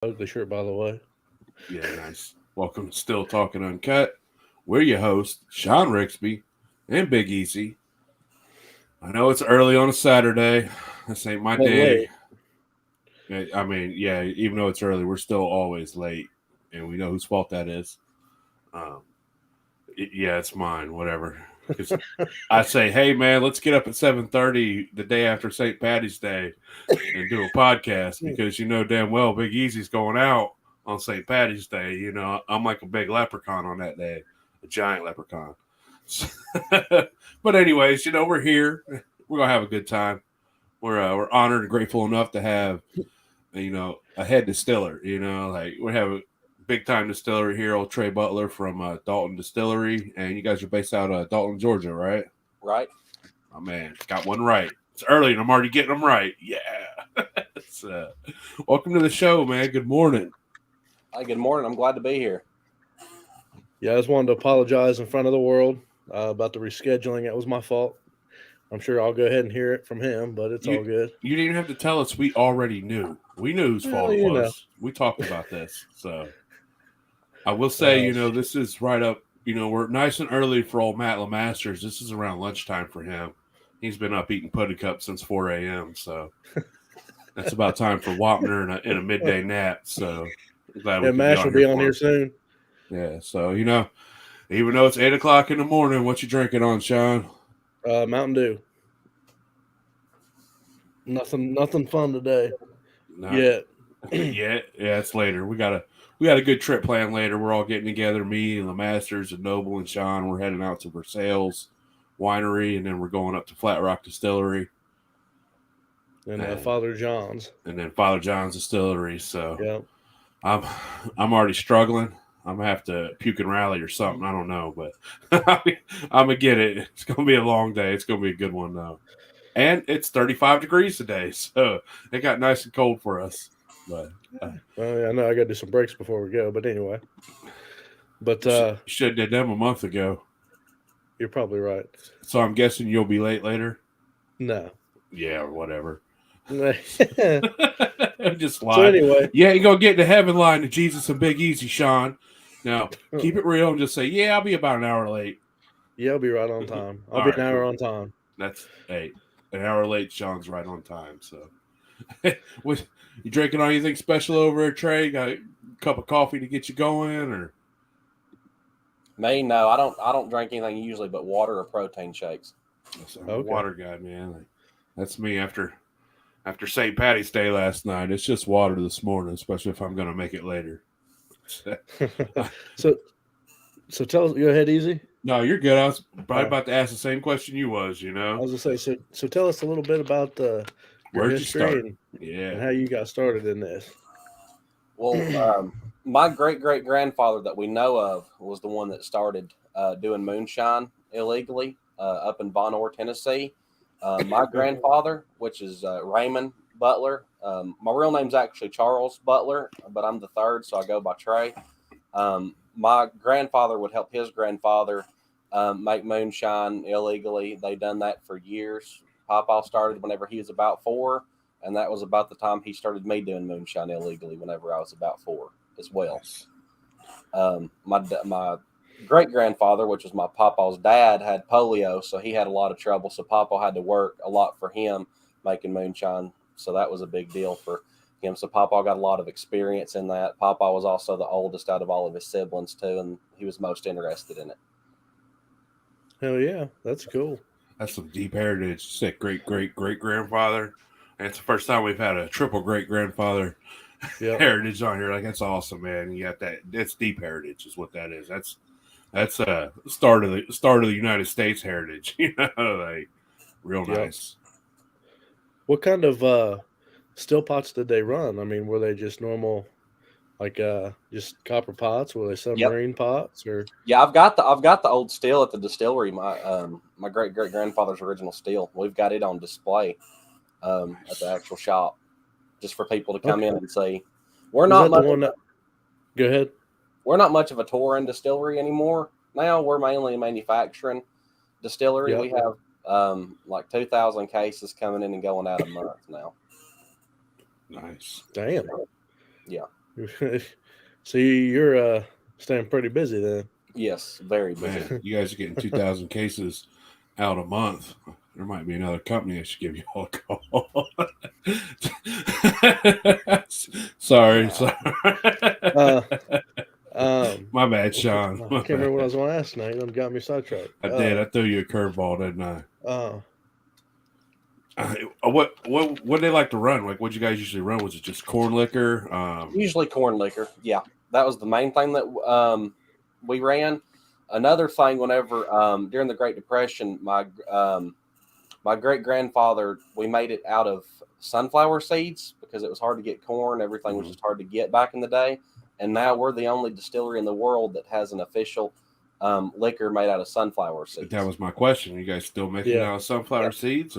Ugly shirt, by the way. Yeah, nice. Welcome to Still Talking Uncut. We're your hosts, Sean Rixby and Big Easy. I know it's early on a Saturday. This ain't my But day. late. I mean, yeah, even though it's early, we're still always late, and we know whose fault that is. Um, yeah, it's mine. Whatever. Because I say, hey man, let's get up at 7:30 the day after St. Patty's Day and do a podcast because you know damn well Big Easy's going out on St. Patty's Day. You know, I'm like a big leprechaun on that day, a giant leprechaun. But anyways, you know, we're here. We're gonna have a good time. We're honored and grateful enough to have a head distiller. You know, like we have a big time distiller here, old Trey Butler from Dalton Distillery, and you guys are based out of Dalton, Georgia, right? Right. Oh man, got one right. It's early and I'm already getting them right. Yeah. Welcome to the show, man. Good morning. Hi, good morning. I'm glad to be here. Yeah, I just wanted to apologize in front of the world about the rescheduling. It was my fault. I'm sure I'll go ahead and hear it from him, but it's all good. You didn't have to tell us. We already knew. We knew whose fault it was. We talked about this. So I will say, this is right up. We're nice and early for old Matt LeMasters. This is around lunchtime for him. He's been up eating pudding cups since 4 a.m. So that's about time for Wapner in a midday nap. So I'm glad we Mash will be on here soon. Yeah. So even though it's 8:00 in the morning, what you drinking on, Sean? Mountain Dew. Nothing fun today. Yeah, it's later. We got a good trip planned later. We're all getting together, me and the Masters and Noble and Sean. We're heading out to Versailles Winery, and then we're going up to Flat Rock Distillery. And Father John's. And then Father John's Distillery. So yeah. I'm already struggling. I'm gonna have to puke and rally or something. I don't know, but I'm gonna get it. It's gonna be a long day. It's gonna be a good one though. And it's 35 degrees today, so it got nice and cold for us. But I know I got to do some breaks before we go. But anyway, should have did them a month ago. You're probably right. So I'm guessing you'll be late later. No. Yeah, or whatever. I'm just lying. So anyway, yeah, you gonna get in the heaven line to Jesus and Big Easy, Sean. Now keep it real and just say, yeah, I'll be about an hour late. Yeah, I'll be right on time. I'll be an hour on time. That's an hour late. Sean's right on time. So, you drinking anything special over there, Trey? Got a cup of coffee to get you going, or? Me, no, I don't drink anything usually, but water or protein shakes. I'm a water guy, man. That's me after St. Patty's Day last night. It's just water this morning, especially if I'm going to make it later. So tell us. Go ahead, Easy. No, you're good. I was probably about to ask the same question you was. I was gonna say. So tell us a little bit about your history and how you got started in this. Well, my great grandfather that we know of was the one that started doing moonshine illegally up in Von Orr, Tennessee. My grandfather, which is Raymond Butler. My real name's actually Charles Butler, but I'm the third, so I go by Trey. My grandfather would help his grandfather make moonshine illegally. They done that for years. Papa started whenever he was about 4, and that was about the time he started me doing moonshine illegally whenever I was about 4 as well. My great-grandfather, which was my papa's dad, had polio, so he had a lot of trouble. So Papa had to work a lot for him making moonshine, so that was a big deal for him. So Papa got a lot of experience in that. Papa was also the oldest out of all of his siblings too, and he was most interested in it. Hell yeah, that's cool. That's some deep heritage. You said great grandfather, and it's the first time we've had a triple great grandfather heritage on here. Like, that's awesome, man. You got that. It's deep heritage, is what that is. That's start of the United States heritage. Like real nice. What kind of still pots did they run? I mean, were they just normal, like just copper pots? Were they submarine pots? Or yeah, I've got the old still at the distillery. My great grandfather's original still. We've got it on display at the actual shop, just for people to come in and see. We're not much. Go ahead. We're not much of a touring distillery anymore. Now we're mainly a manufacturing distillery. We have like 2,000 cases coming in and going out a month now. Nice. Damn. Yeah. So you're staying pretty busy then. Yes, very busy. Man, you guys are getting 2,000 cases out a month. There might be another company that should give you all a call. Sorry. My bad, Sean. I can't remember what I was going to ask now. You got me sidetracked. I did. I threw you a curveball, didn't I? What they like to run? Like, what you guys usually run? Was it just corn liquor? Usually corn liquor. Yeah, that was the main thing that we ran. Another thing, whenever during the Great Depression, my great grandfather, we made it out of sunflower seeds because it was hard to get corn. Everything was just hard to get back in the day. And now we're the only distillery in the world that has an official liquor made out of sunflower seeds. That was my question. You guys still making it out of sunflower seeds?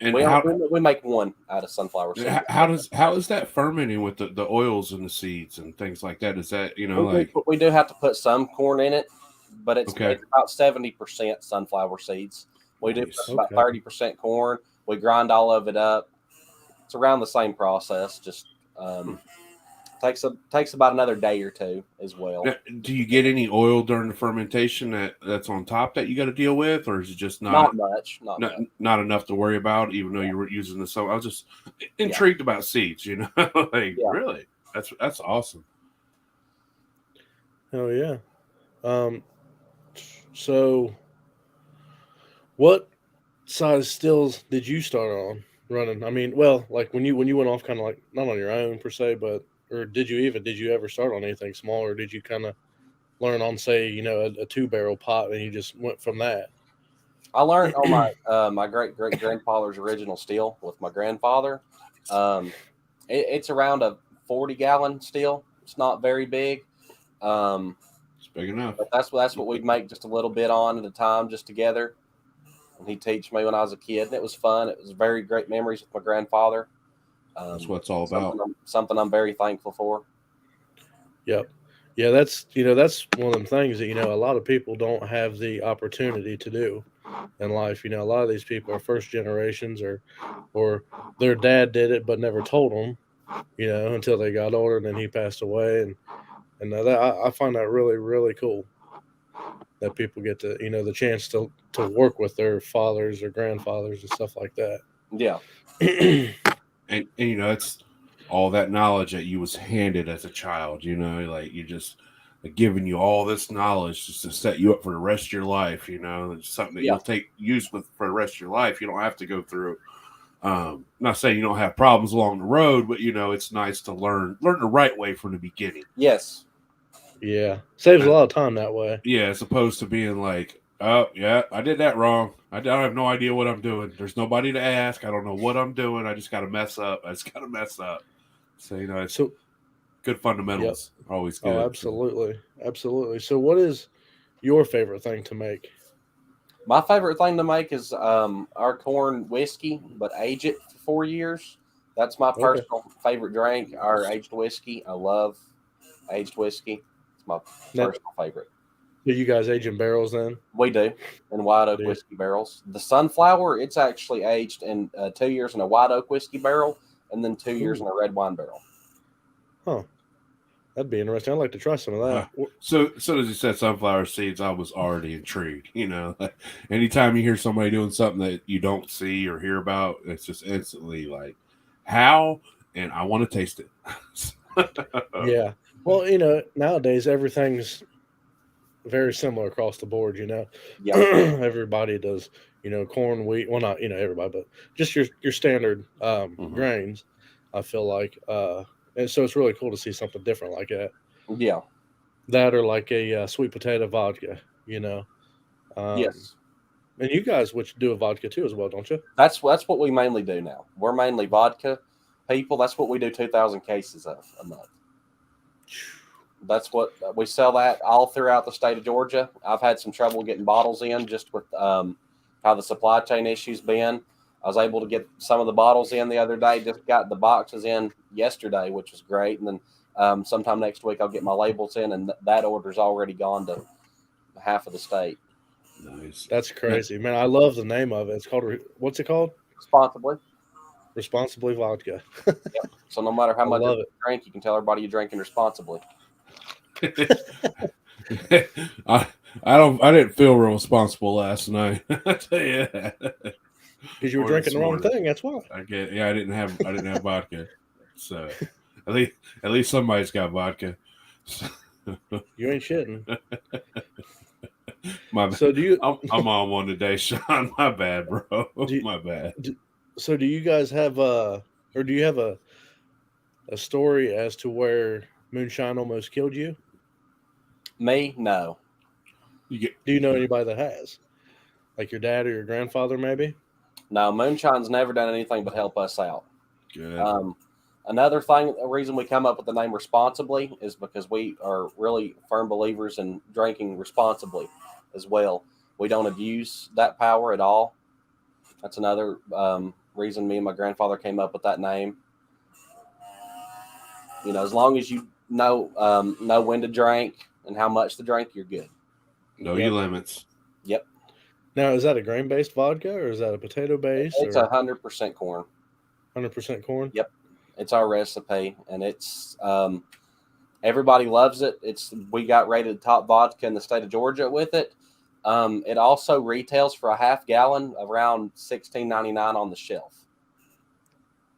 And we make one out of sunflower seeds. How is that fermenting with the oils and the seeds and things like that? Is that we do have to put some corn in it, but it's about 70% sunflower seeds. We do about 30% corn. We grind all of it up. It's around the same process. Just takes about another day or two as well. Now, do you get any oil during the fermentation that's on top that you got to deal with, or is it just not much? Not enough to worry about, even though you were using the sun. I was just intrigued about seeds. Really, that's awesome. Oh yeah. So, what size stills did you start on running? I mean, well, like when you went off, kind of like not on your own per se, but or did you ever start on anything small, or did you kind of learn on, say, a 2-barrel pot and you just went from that? I learned on my my great grandfather's original still with my grandfather. It's around a 40-gallon still. It's not very big. It's big enough. But that's what we'd make just a little bit on at a time, just together. And he'd teach me when I was a kid, and it was fun. It was very great memories with my grandfather. That's what it's all about. Something I'm very thankful for. Yep. Yeah, that's that's one of them things that a lot of people don't have the opportunity to do in life. A lot of these people are first generations, or their dad did it but never told them, until they got older, and then he passed away, and that I find that really, really cool that people get to the chance to work with their fathers or grandfathers and stuff like that. Yeah. And it's all that knowledge that you was handed as a child, like you just giving you all this knowledge just to set you up for the rest of your life. It's something that you'll use for the rest of your life. You don't have to go through. Not saying you don't have problems along the road, but it's nice to learn the right way from the beginning. Yes. Yeah, saves a lot of time that way. Yeah, as opposed to being like, oh yeah, I did that wrong. I have no idea what I'm doing. There's nobody to ask. I don't know what I'm doing. I just got to mess up. So it's good fundamentals. Yep. Always good. Oh, absolutely, absolutely. So, what is your favorite thing to make? My favorite thing to make is our corn whiskey, but age it for 4 years. That's my personal favorite drink. Our aged whiskey. I love aged whiskey. It's my personal favorite. Do you guys age in barrels then? We do, in white oak whiskey barrels. The sunflower, it's actually aged in 2 years in a white oak whiskey barrel, and then 2 years in a red wine barrel. Huh. That'd be interesting. I'd like to try some of that. So as you said sunflower seeds, I was already intrigued. Anytime you hear somebody doing something that you don't see or hear about, it's just instantly like, how? And I want to taste it. Yeah. Well, nowadays everything's very similar across the board. Yeah. Everybody does. Corn, wheat. Well, not everybody, but just your standard grains. I feel like, and so it's really cool to see something different like that. Yeah. That, or like a sweet potato vodka. Yes. And you guys, which do a vodka too as well, don't you? That's what we mainly do now. We're mainly vodka people. That's what we do 2,000 cases of a month. That's what we sell that all throughout the state of Georgia. I've had some trouble getting bottles in just with how the supply chain issues been. I was able to get some of the bottles in the other day. Just got the boxes in yesterday, which was great. And then sometime next week I'll get my labels in, and that order's already gone to half of the state. Nice. That's crazy, man. I love the name of it. It's called, what's it called? Responsibly. Responsibly vodka. So no matter how I much love you drink, you can tell everybody you're drinking responsibly. I I didn't feel real responsible last night. I tell you that. Because you were Or drinking this the wrong morning. thing. That's why. I didn't have vodka. So at least somebody's got vodka. You ain't shitting. My bad. So do you? I'm on one today, Sean. My bad, bro. Do you- My bad. So do you guys have or do you have a story as to where moonshine almost killed you? Me, no. You get Do you know anybody that has? Like your dad or your grandfather, maybe? No, moonshine's never done anything but help us out. good. Another thing, a reason we come up with the name responsibly is because we are really firm believers in drinking responsibly as well. We don't abuse that power at all. That's another reason me and my grandfather came up with that name. You know, as long as you know when to drink and how much to drink, you're good. Know Yep. your limits. Yep, Now, is that a grain-based vodka or is that a potato-based it's or 100% corn. 100% corn? Yep, it's our recipe, and it's everybody loves it. We got rated top vodka in the state of Georgia with it. It also retails for a half gallon around $16.99 on the shelf.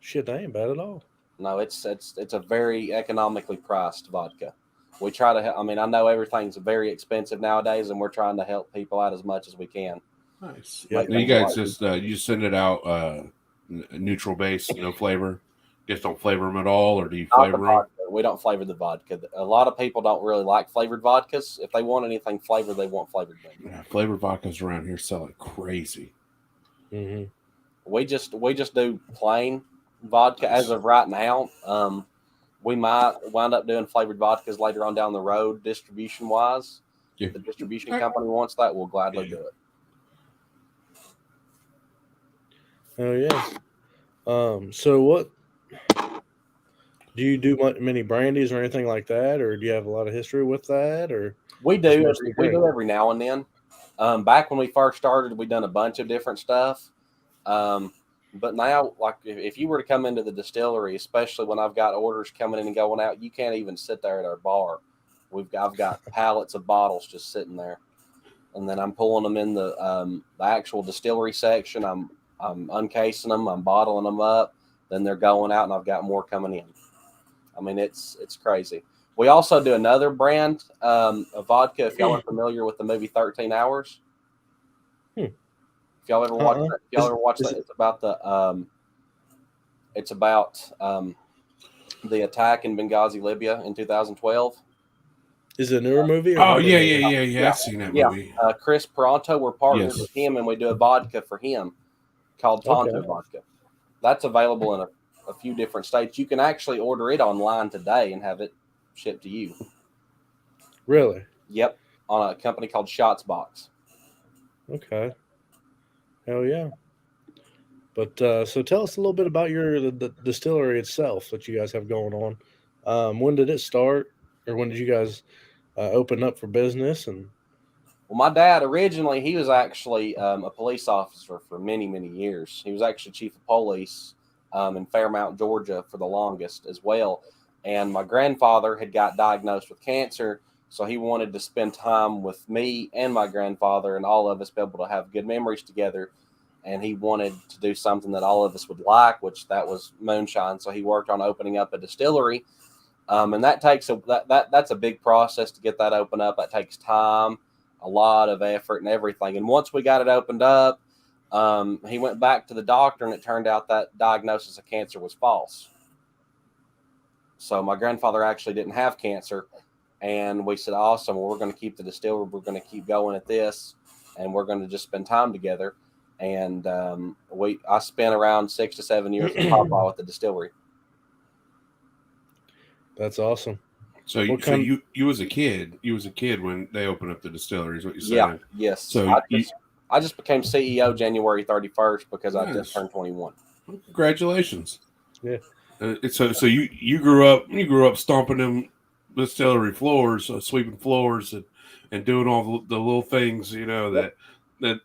Shit, that ain't bad at all. No, it's a very economically priced vodka. We try to help. I mean, I know everything's very expensive nowadays, and we're trying to help people out as much as we can. Nice. Yeah. Now you guys just you just send it out neutral base, no flavor. Just don't flavor them at all, or do you Not the flavor them? vodka. We don't flavor the vodka. A lot of people don't really like flavored vodkas. If they want anything flavored, they want flavored vodka. Yeah, flavored vodkas around here sell like crazy. Mm-hmm. We just do plain vodka as of right now. We might wind up doing flavored vodkas later on down the road, distribution wise. Yeah. If the distribution company wants that, we'll gladly do it. Oh yeah. So what do you do? Many brandies or anything like that, or do you have a lot of history with that, or We just do. mostly We grain? do every now and then. Back when we first started, we done a bunch of different stuff. But now, like if you were to come into the distillery, especially when I've got orders coming in and going out, you can't even sit there at our bar. I've got pallets of bottles just sitting there, and then I'm pulling them in the actual distillery section. I'm uncasing them, I'm bottling them up, then they're going out, and I've got more coming in. I mean, it's crazy. We also do another brand of vodka. If y'all are familiar with the movie 13 Hours, if y'all ever watched that, it's about the attack in Benghazi, Libya in 2012. Is it a newer movie? Or Oh older movie? yeah. I've seen that Yeah. movie. Chris Peranto, we're partnered Yes. with him, and we do a vodka for him called Tonto Okay. Vodka. That's available in a few different states. You can actually order it online today and have it shipped to you. Really? Yep, on a company called Shots Box. Okay. Hell yeah. But so tell us a little bit about the distillery itself that you guys have going on. When did it start, or when did you guys open up for business? And Well, my dad originally, he was actually a police officer for many, many years. He was actually chief of police in Fairmount, Georgia for the longest as well. And my grandfather had got diagnosed with cancer, so he wanted to spend time with me and my grandfather and all of us be able to have good memories together. And he wanted to do something that all of us would like, which that was moonshine. So he worked on opening up a distillery. And that takes that's a big process to get that open up. That takes time, a lot of effort and everything. And once we got it opened up, he went back to the doctor, and it turned out that diagnosis of cancer was false. So my grandfather actually didn't have cancer. And we said, awesome, well, we're going to keep the distillery. We're going to keep going at this, and we're going to just spend time together. And I spent around 6 to 7 years in Papa at the distillery. that's awesome. So you was a kid when they opened up the distillery, is what you're saying? Yeah, yes. So I just became CEO January 31st because I Nice. just turned 21. Congratulations. Yeah. So you grew up stomping them distillery floors, sweeping floors, and doing all the little things, that that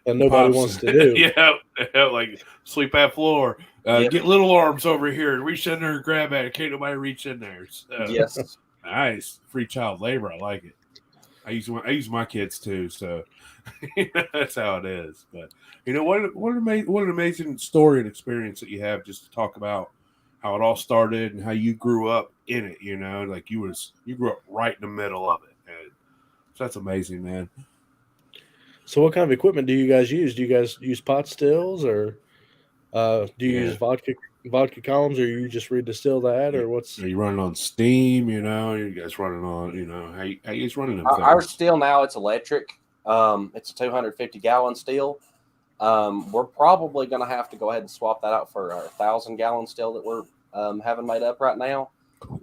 nobody pops. wants to do. yeah, like sleep at floor. Yep. Get little arms over here and reach in there and grab at it. Can't nobody reach in there. So, Yes. nice. Free child labor. I like it. I use my kids too, so that's how it is. But what an amazing story and experience that you have just to talk about how it all started and how you grew up in it. Like you grew up right in the middle of it, and so that's amazing, man. So what kind of equipment do you guys use? Do you guys use pot stills, or do you use vodka columns, or you just redistill that, or what's? Are you running on steam? Are you guys running on how you guys running them Our things? still now it's electric. It's a 250-gallon still. We're probably going to have to go ahead and swap that out for our 1,000-gallon still that we're having made up right now.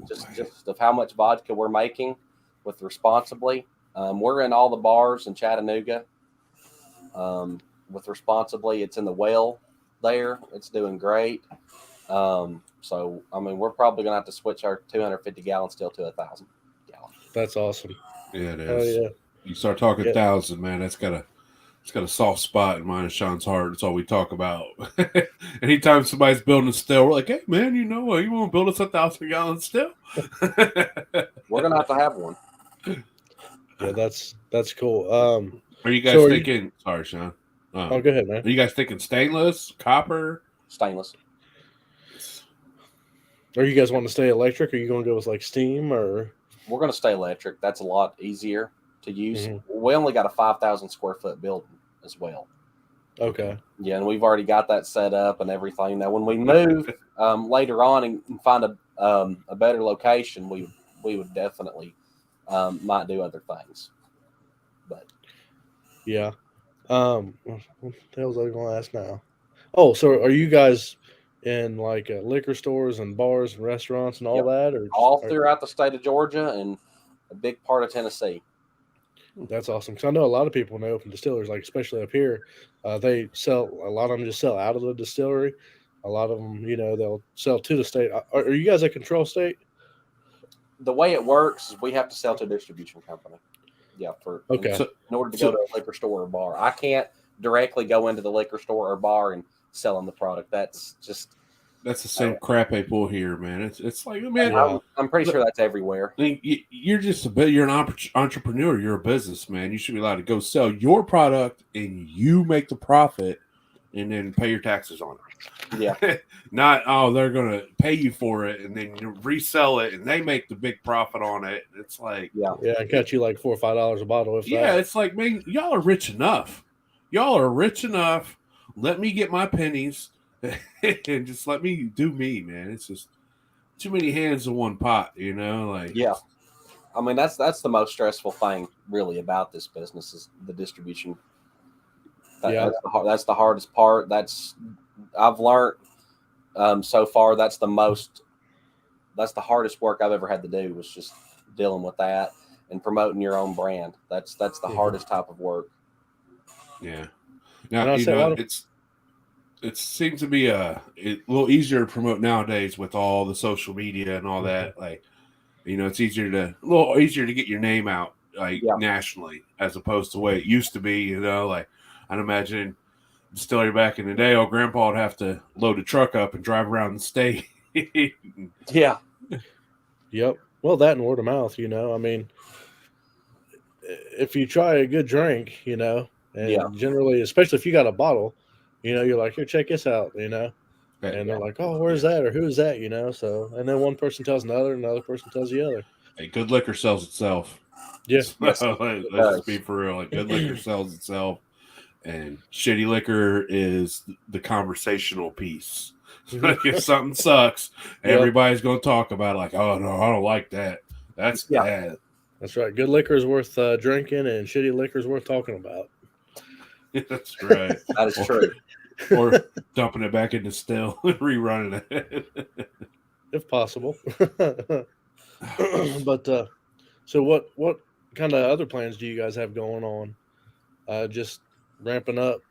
Just of how much vodka we're making with responsibly. We're in all the bars in Chattanooga. With responsibly, it's in the well there. It's doing great. So I mean, we're probably going to have to switch our 250-gallon still to 1,000-gallon. That's awesome. Yeah, it is. Oh yeah. You start talking 1,000, man. It's got a soft spot in mine and Sean's heart. That's all we talk about. Anytime somebody's building a still, we're like, hey, man, you want to build us a 1,000-gallon still? We're going to have one. Yeah, that's cool. Are you guys thinking? Sorry, Sean. Oh, go ahead, man. Are you guys thinking stainless, copper? Stainless. Are you guys want to stay electric? Or are you going to go with like steam, or? We're going to stay electric. That's a lot easier to use. Mm-hmm. We only got a 5,000 square foot building as well. Okay. Yeah, and we've already got that set up and everything. Now, when we move later on and find a better location, we would definitely might do other things. But yeah, what the hell was I going to ask now? Oh, so are you guys in like liquor stores and bars and restaurants and all that, or all throughout the state of Georgia and a big part of Tennessee? That's awesome, because I know a lot of people when they open distilleries, like especially up here, they sell a lot of them just sell out of the distillery. A lot of them, they'll sell to the state. Are you guys a control state? The way it works is we have to sell to a distribution company. Yeah, in order to go to a liquor store or bar. I can't directly go into the liquor store or bar and sell them the product. That's the same crap they pull here, man. It's like, man, I'm pretty sure that's everywhere. I mean, you're an entrepreneur. You're a businessman. You should be allowed to go sell your product and you make the profit and then pay your taxes on it. Yeah. Not, they're going to pay you for it and then you resell it and they make the big profit on it. It's like, yeah, it cut you like $4 or $5 a bottle. It's like, man, y'all are rich enough. Let me get my pennies and just let me do me, man. It's just too many hands in one pot, like. Yeah. I mean, that's the most stressful thing really about this business is the distribution. That's the hardest part. I've learned so far that's the hardest work I've ever had to do was just dealing with that and promoting your own brand. That's the hardest type of work. Yeah. Now, it seems to be a little easier to promote nowadays with all the social media and all that. Like, it's a little easier to get your name out nationally as opposed to the way it used to be. Like I'd imagine distillery back in the day, old grandpa would have to load a truck up and drive around the state. Yeah. Yep. Well, that and word of mouth. I mean, if you try a good drink, and generally, especially if you got a bottle, you're like, here, check this out, and they're like, oh, where's that? Or who's that? So, and then one person tells another person tells the other. Hey, good liquor sells itself. Yes. Let's just be for real. Like, good liquor sells itself. And shitty liquor is the conversational piece. Like if something sucks, everybody's going to talk about it like, oh, no, I don't like that. That's bad. That's right. Good liquor is worth drinking and shitty liquor is worth talking about. That's right. That is true. Or dumping it back into still and rerunning it. If possible. But so what kind of other plans do you guys have going on? Just ramping up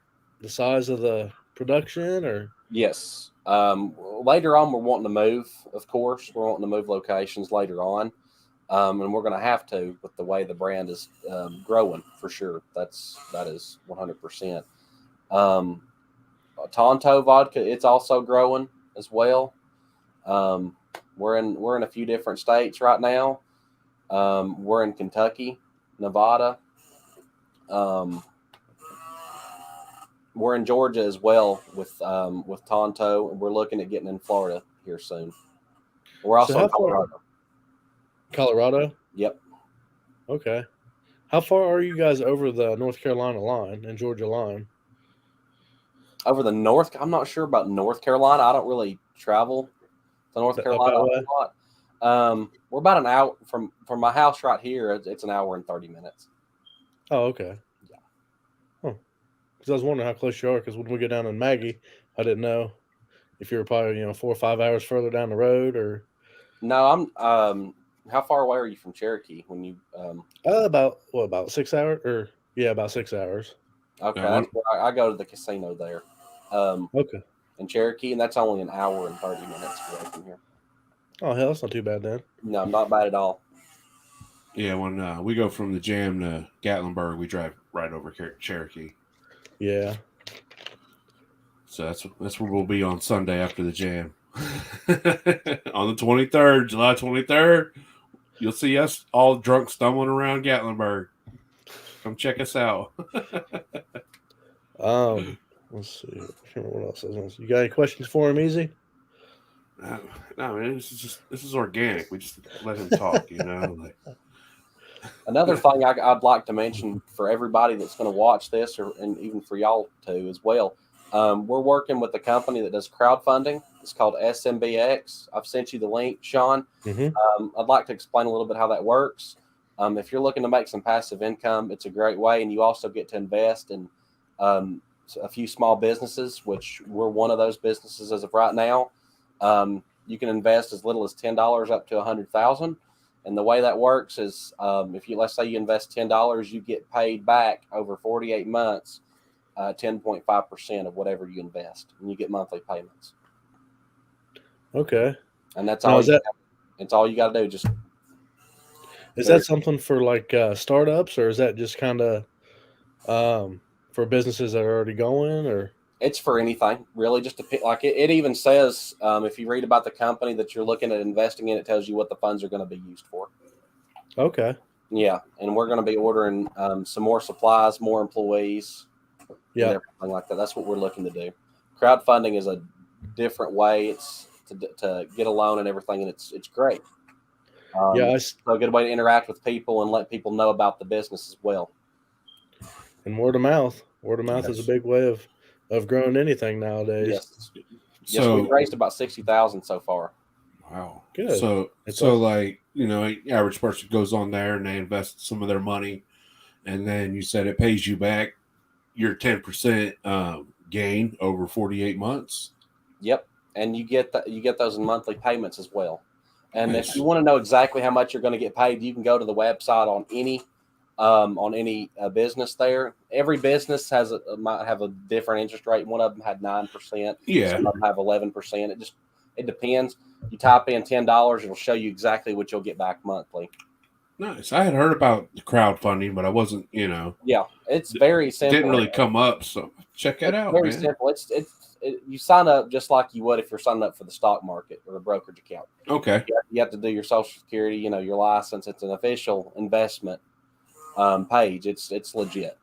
the size of the production, or? Yes. Later on, we're wanting to move, of course. We're wanting to move locations later on. and we're going to have to with the way the brand is growing for sure. That is 100%. Tonto vodka, it's also growing as well. We're in a few different states right now. We're in Kentucky, Nevada. We're in Georgia as well with Tonto, and we're looking at getting in Florida here soon. We're also in Colorado. Colorado? Yep. Okay. How far are you guys over the North Carolina line and Georgia line? Over the north, I'm not sure about North Carolina. I don't really travel to North Carolina a lot. We're about an hour from my house right here. It's an hour and 30 minutes. Oh, okay. Yeah. Huh. Because I was wondering how close you are. Because when we go down in Maggie, I didn't know if you were probably 4 or 5 hours further down the road or. No, I'm. How far away are you from Cherokee? When you about 6 hours or about 6 hours. Okay, that's where I go to the casino there. Okay. In Cherokee, and that's only an hour and 30 minutes away from here. Oh hell, that's not too bad then. No, not bad at all. Yeah, when we go from the Jam to Gatlinburg, we drive right over Cherokee. Yeah. So that's where we'll be on Sunday after the Jam. On the 23rd, July 23rd, you'll see us all drunk stumbling around Gatlinburg. Come check us out. Let's see. I can't remember what else I was going to say. You got any questions for him, Easy? No, man. This is organic. We just let him talk, Another thing I'd like to mention for everybody that's going to watch this, and even for y'all too as well, we're working with a company that does crowdfunding. It's called SMBX. I've sent you the link, Sean. Mm-hmm. I'd like to explain a little bit how that works. If you're looking to make some passive income, it's a great way, and you also get to invest in a few small businesses, which we're one of those businesses as of right now. You can invest as little as $10 up to $100,000. And the way that works is let's say you invest $10, you get paid back over 48 months, 10.5% of whatever you invest, and you get monthly payments. Okay. And that's all. It's all you got to do. Just is that something for like startups, or is that just kind of for businesses that are already going, or? It's for anything, really. Just to pick, like it even says, if you read about the company that you're looking at investing in, it tells you what the funds are going to be used for. Okay. Yeah, and we're going to be ordering some more supplies, more employees, and everything like that. That's what we're looking to do. Crowdfunding is a different way. It's to get a loan and everything, and it's great. So a good way to interact with people and let people know about the business as well. And word of mouth. Word of mouth is a big way of growing anything nowadays. Yes. So we've raised about $60,000 so far. Wow. Good. So awesome. Like, average person goes on there and they invest some of their money, and then you said it pays you back your 10% gain over 48 months. Yep. And you get those in monthly payments as well. And if you want to know exactly how much you're going to get paid, you can go to the website on any business there. Every business might have a different interest rate. One of them had 9%. Yeah. Some of them have 11%. It depends. You type in $10, it'll show you exactly what you'll get back monthly. Nice. I had heard about the crowdfunding, but I wasn't, Yeah, it's very simple. It didn't really come up, so check it out. Very simple. You sign up just like you would if you're signing up for the stock market or a brokerage account. Okay. You have to do your Social Security, your license. It's an official investment page. It's legit.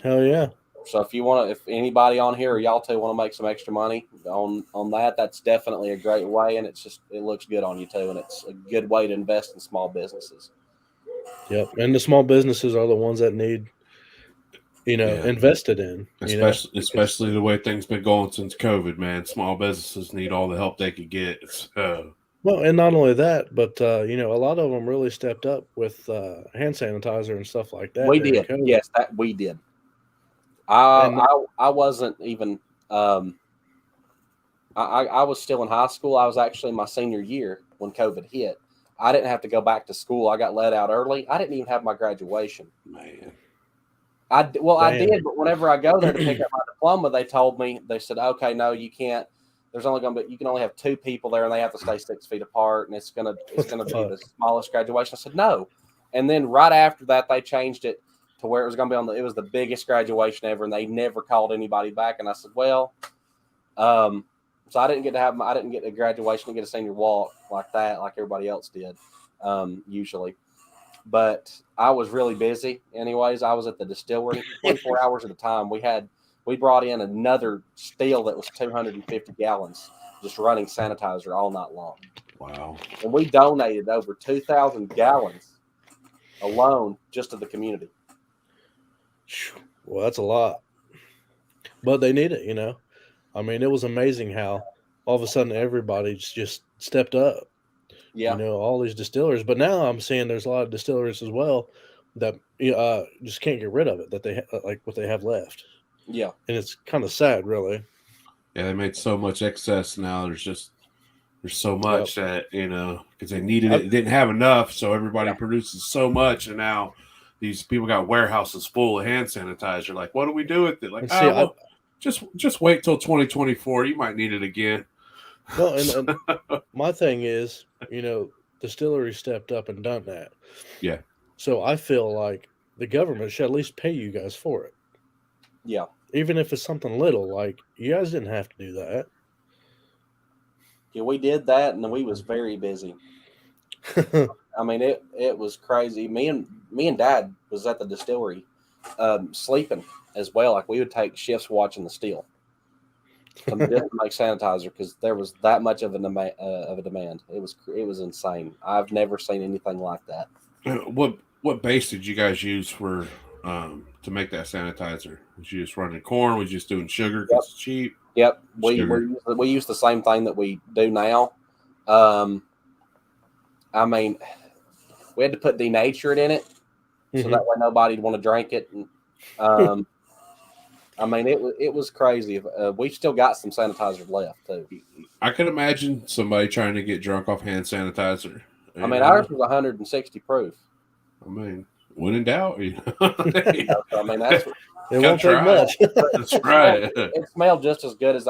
Hell yeah. So if anybody on here or y'all two want to make some extra money on that, that's definitely a great way, and it looks good on you too, and it's a good way to invest in small businesses. Yep, and the small businesses are the ones that need, invested in. Especially the way things been going since COVID, man. Small businesses need all the help they could get. Well, and not only that, but a lot of them really stepped up with hand sanitizer and stuff like that. We did, COVID. Yes, that we did. I wasn't even. I was still in high school. I was actually in my senior year when COVID hit. I didn't have to go back to school. I got let out early. I didn't even have my graduation. Man. I did, but whenever I go there to pick up my diploma, they said, okay, no, you can't. there's only going to be, you can only have 2 people there, and they have to stay 6 feet apart, and it's gonna be the smallest graduation. I said no, and then right after that, they changed it to where it was going to be it was the biggest graduation ever, and they never called anybody back. And I said, well, so I didn't get a graduation, didn't get a senior walk like that, like everybody else did, usually. But I was really busy. Anyways, I was at the distillery 24 hours at a time. We brought in another still that was 250 gallons, just running sanitizer all night long. Wow. And we donated over 2,000 gallons alone just to the community. Well, that's a lot. But they need it, I mean, it was amazing how all of a sudden everybody just stepped up. Yeah. All these distillers. But now I'm seeing there's a lot of distilleries as well that just can't get rid of it, that they like what they have left. Yeah. And it's kind of sad, really. Yeah, they made so much excess now. There's so much that, because they needed it. They didn't have enough, so everybody produces so much, and now these people got warehouses full of hand sanitizer. Like, what do we do with it? Like, just wait till 2024. You might need it again. Well, and my thing is, distillery stepped up and done that. Yeah. So I feel like the government should at least pay you guys for it. Yeah. Even if it's something little, like you guys didn't have to do that. Yeah, we did that, and we was very busy. I mean, it was crazy. Me and Dad was at the distillery, sleeping as well. Like, we would take shifts watching the still to make sanitizer because there was that much of a demand. It was insane. I've never seen anything like that. What base did you guys use for to make that sanitizer? Was you just running corn? Was you just doing sugar because it's cheap? Yep, we use the same thing that we do now. I mean, we had to put denatured in it, so that way nobody'd want to drink it. And, I mean, it was crazy. We've still got some sanitizer left too. I can imagine somebody trying to get drunk off hand sanitizer. I mean, ours was 160 proof. I mean, when in doubt, I mean, that's what, it won't take much. That's right. It smelled just as good as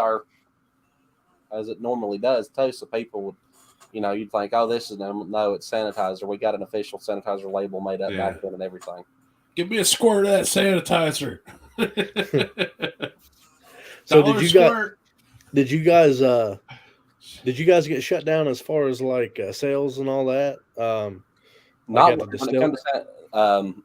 it normally does too. So people would, you'd think, oh, this is no, it's sanitizer. We got an official sanitizer label made up back then and everything. Give me a squirt of that sanitizer. So did you guys get shut down as far as like sales and all that? Not when it comes to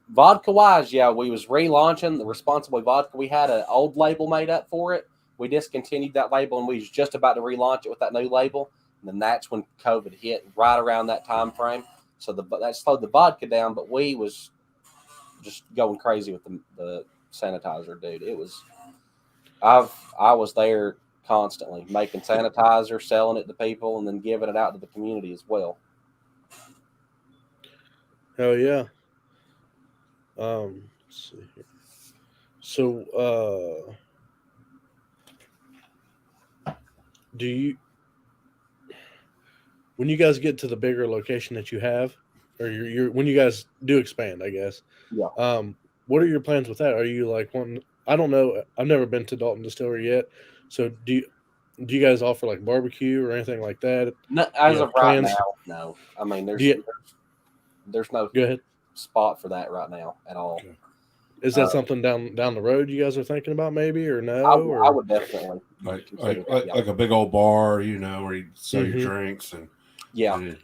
vodka wise, yeah, we was relaunching the Responsibly Vodka. We had an old label made up for it. We discontinued that label, and we was just about to relaunch it with that new label. And then that's when COVID hit, right around that time frame. So that slowed the vodka down, but we was just going crazy with the sanitizer, dude. It was, I was there constantly making sanitizer, selling it to people, and then giving it out to the community as well. Hell yeah. Let's see here. So, when you guys get to the bigger location that you have, or when you guys do expand, I guess. Yeah. What are your plans with that? Are you like wanting? I don't know. I've never been to Dalton Distillery yet. So do you guys offer like barbecue or anything like that? No, as of right now, no. I mean, there's no go ahead spot for that right now at all. Okay. Is that something down the road you guys are thinking about, maybe, or no? I would definitely like a big old bar, where you sell your drinks and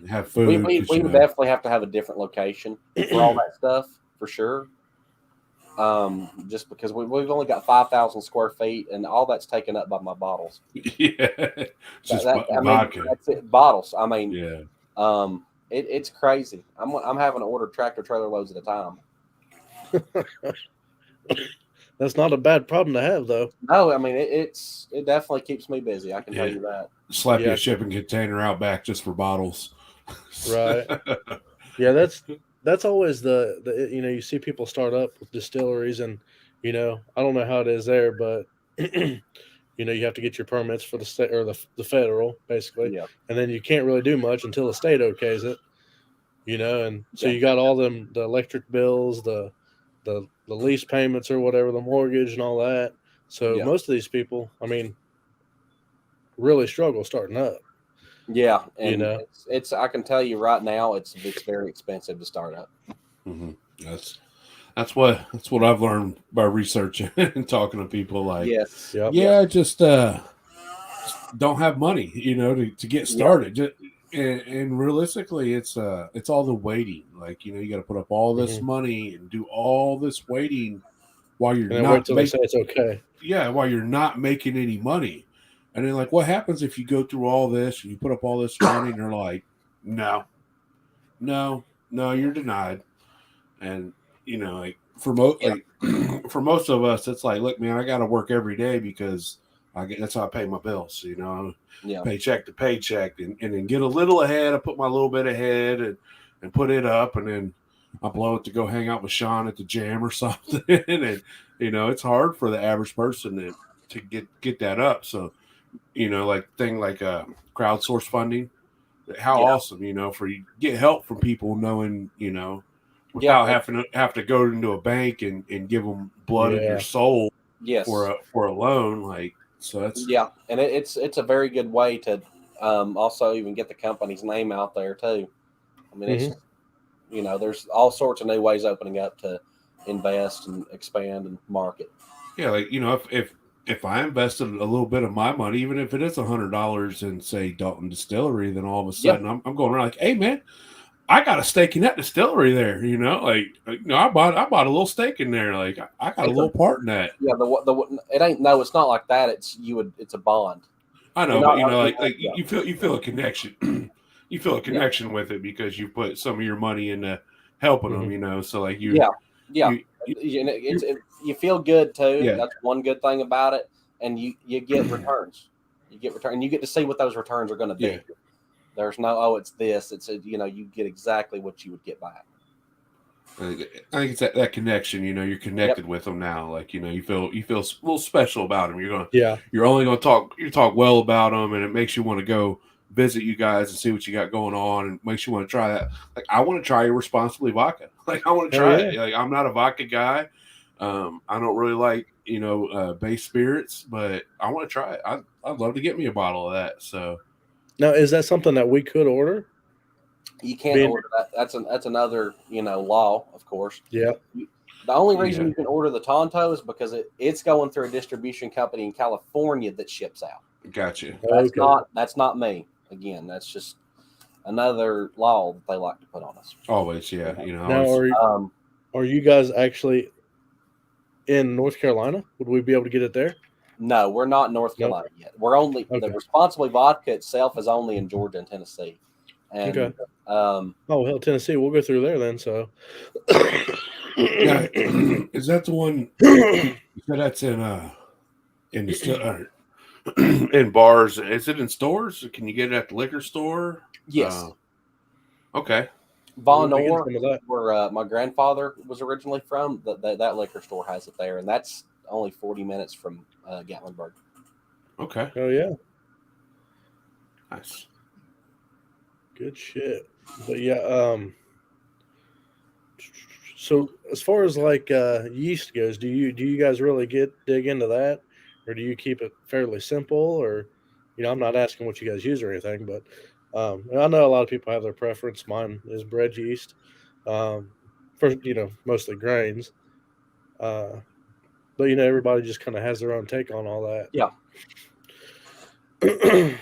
have food. We would definitely have to have a different location for all that stuff for sure. Just because we've only got 5,000 square feet, and all that's taken up by my bottles. Yeah, just vodka. Mean, that's it. Bottles. I mean, yeah. It's crazy. I'm having to order tractor trailer loads at a time. That's not a bad problem to have, though. No, I mean it definitely keeps me busy. I can tell you that. Slap your shipping container out back just for bottles. Right. Yeah, that's always the you see people start up with distilleries, and I don't know how it is there, but you have to get your permits for the state or the federal, basically, and then you can't really do much until the state okays it, and so you got all the electric bills, the lease payments or whatever, the mortgage and all that. So most of these people, I mean, really struggle starting up. Yeah, and You know, it's I can tell you right now, it's very expensive to start up. Mm-hmm. That's what I've learned by researching and talking to people. Like, Yes, yep, yes, yeah, just don't have money, to get yeah, started. And realistically, it's all the waiting. Like, you got to put up all this hmm money and do all this waiting while you're and then wait not till they making. say it's okay. Yeah, while you're not making any money. And then, like, what happens if you go through all this and you put up all this money and they're like, no, no, no, you're denied. And like yeah, for most of us, it's like, look, man, I got to work every day because that's how I pay my bills. yeah, Paycheck to paycheck, and then get a little ahead. I put my little bit ahead and put it up, and then I blow it to go hang out with Sean at the gym or something. And it's hard for the average person to get that up. So like thing like crowdsource funding, how yeah, awesome, for you get help from people knowing, yeah. without having to go into a bank and give them blood of your Yeah, soul Yes, for a loan. Like, so that's yeah, and it's a very good way to also even get the company's name out there too. I mean, hmm there's all sorts of new ways opening up to invest and expand and market. yeah, like if I invested a little bit of my money, even if it is $100 in say Dalton Distillery, then all of a Yeah, sudden I'm going around like, hey man, I got a stake in that distillery there. I bought a little stake in there. Like I got a it's a little part in that. yeah. It ain't no. It's not like that. It's a bond. I You're know, but not. like Yeah, you feel a connection. You feel a yeah, connection with it because you put some of your money into helping hmm them. So like yeah, yeah. you, you, You feel good too. yeah, That's one good thing about it, and you get returns. You get return, and you get to see what those returns are going to yeah. be. There's no, oh, it's this. You get exactly what you would get back. I think it's that connection. You're Yep. connected with them now. Like you feel a little special about them. yeah, You're only going to talk well about them, and it makes you want to go visit you guys and see what you got going on, and makes you want to try that. Like I want to try your responsibly vodka. Like I want to hell try yeah, it. Like I'm not a vodka guy. I don't really like base spirits, but I want to try it. I'd love to get me a bottle of that. So Now, is that something that we could order? You can't Being, order that. That's another law, of course. yeah, The only reason yeah, you can order the Tonto is because it's going through a distribution company in California that ships out. gotcha. okay. That's not me. Again, that's just another law that they like to put on us. Always, yeah. Now, Always. are you guys actually in North Carolina? Would we be able to get it there? No, we're not in North Nope. Carolina yet. We're only the Okay. responsibly vodka itself is only in Georgia and Tennessee. And Okay. Oh hell, Tennessee. We'll go through there then. So, Yeah, is that the one? You said that's in the in bars. Is it in stores? Can you get it at the liquor store? yes, Okay. Von we'll be getting Orr, some of that. where my grandfather was originally from, that liquor store has it there, and that's only 40 minutes from Gatlinburg. Okay. Oh yeah, Nice. good shit. But yeah, so as far as like yeast goes, do you guys really dig into that, or do you keep it fairly simple? Or, I'm not asking what you guys use or anything, but I know a lot of people have their preference. Mine is bread yeast, for mostly grains. Uh, but everybody just kind of has their own take on all that. Yeah,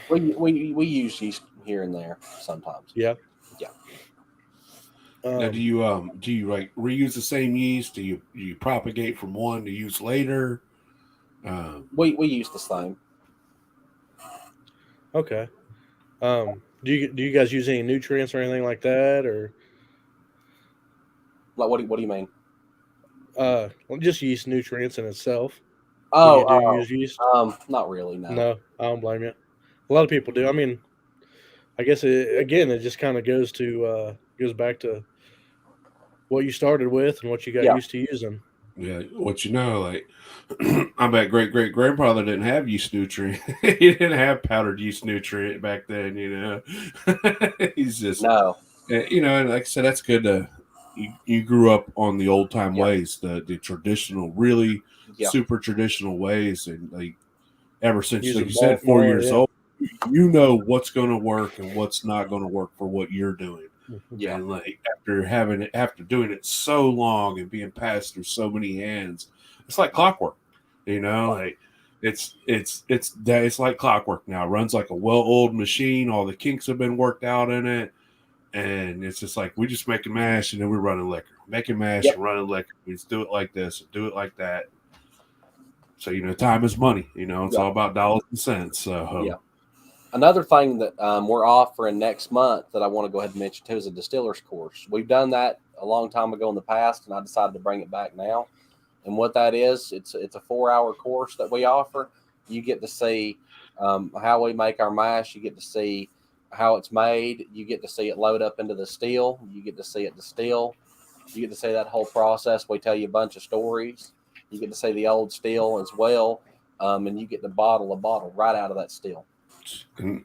we use yeast here and there sometimes. Yeah. Yeah. Now, do you like reuse the same yeast? Do you propagate from one to use later? We use the same. Okay. Do you guys use any nutrients or anything like that, or Like what do you mean? well, just yeast nutrients in itself? When you do Oh, use yeast? not really. No. No, I don't blame you. A lot of people do. I mean, I guess it just kind of goes back to what you started with and what you got Yeah. used to using. Yeah, like I bet great grandfather didn't have yeast nutrient. He didn't have powdered yeast nutrient back then. He's just No. and like I said, that's good to you grew up on the old time Yeah. ways, the traditional, really Yeah. super traditional ways, and like ever since, like Using you said, malt 4 more, years yeah. old, you know what's going to work and what's not going to work for what you're doing. Yeah. And like after doing it so long and being passed through so many hands, it's like clockwork. Like it's like clockwork now. It runs like a well-oiled machine. All the kinks have been worked out in it. And it's just like we just making mash and then we're running liquor. Making mash and running liquor. We just do it like this and do it like that. So time is money. It's all about dollars and cents. So Another thing that we're offering next month that I want to go ahead and mention too is a distiller's course. We've done that a long time ago in the past, and I decided to bring it back now. And what that is, it's a 4-hour course that we offer. You get to see how we make our mash. You get to see how it's made. You get to see it load up into the still. You get to see it distill. You get to see that whole process. We tell you a bunch of stories. You get to see the old still as well, and you get to bottle a bottle right out of that still. And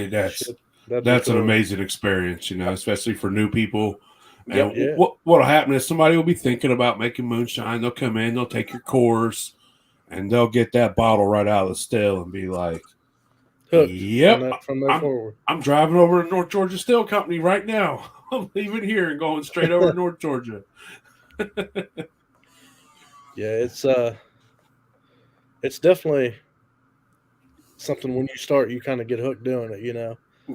that's an amazing experience, especially for new people. And what'll happen is somebody will be thinking about making moonshine. They'll come in, they'll take your course, and they'll get that bottle right out of the still and be like, hooked "Yep, from that forward. I'm driving over to North Georgia Still Company right now. I'm leaving here and going straight over to North Georgia." Yeah, it's definitely something when you start, you kind of get hooked doing it,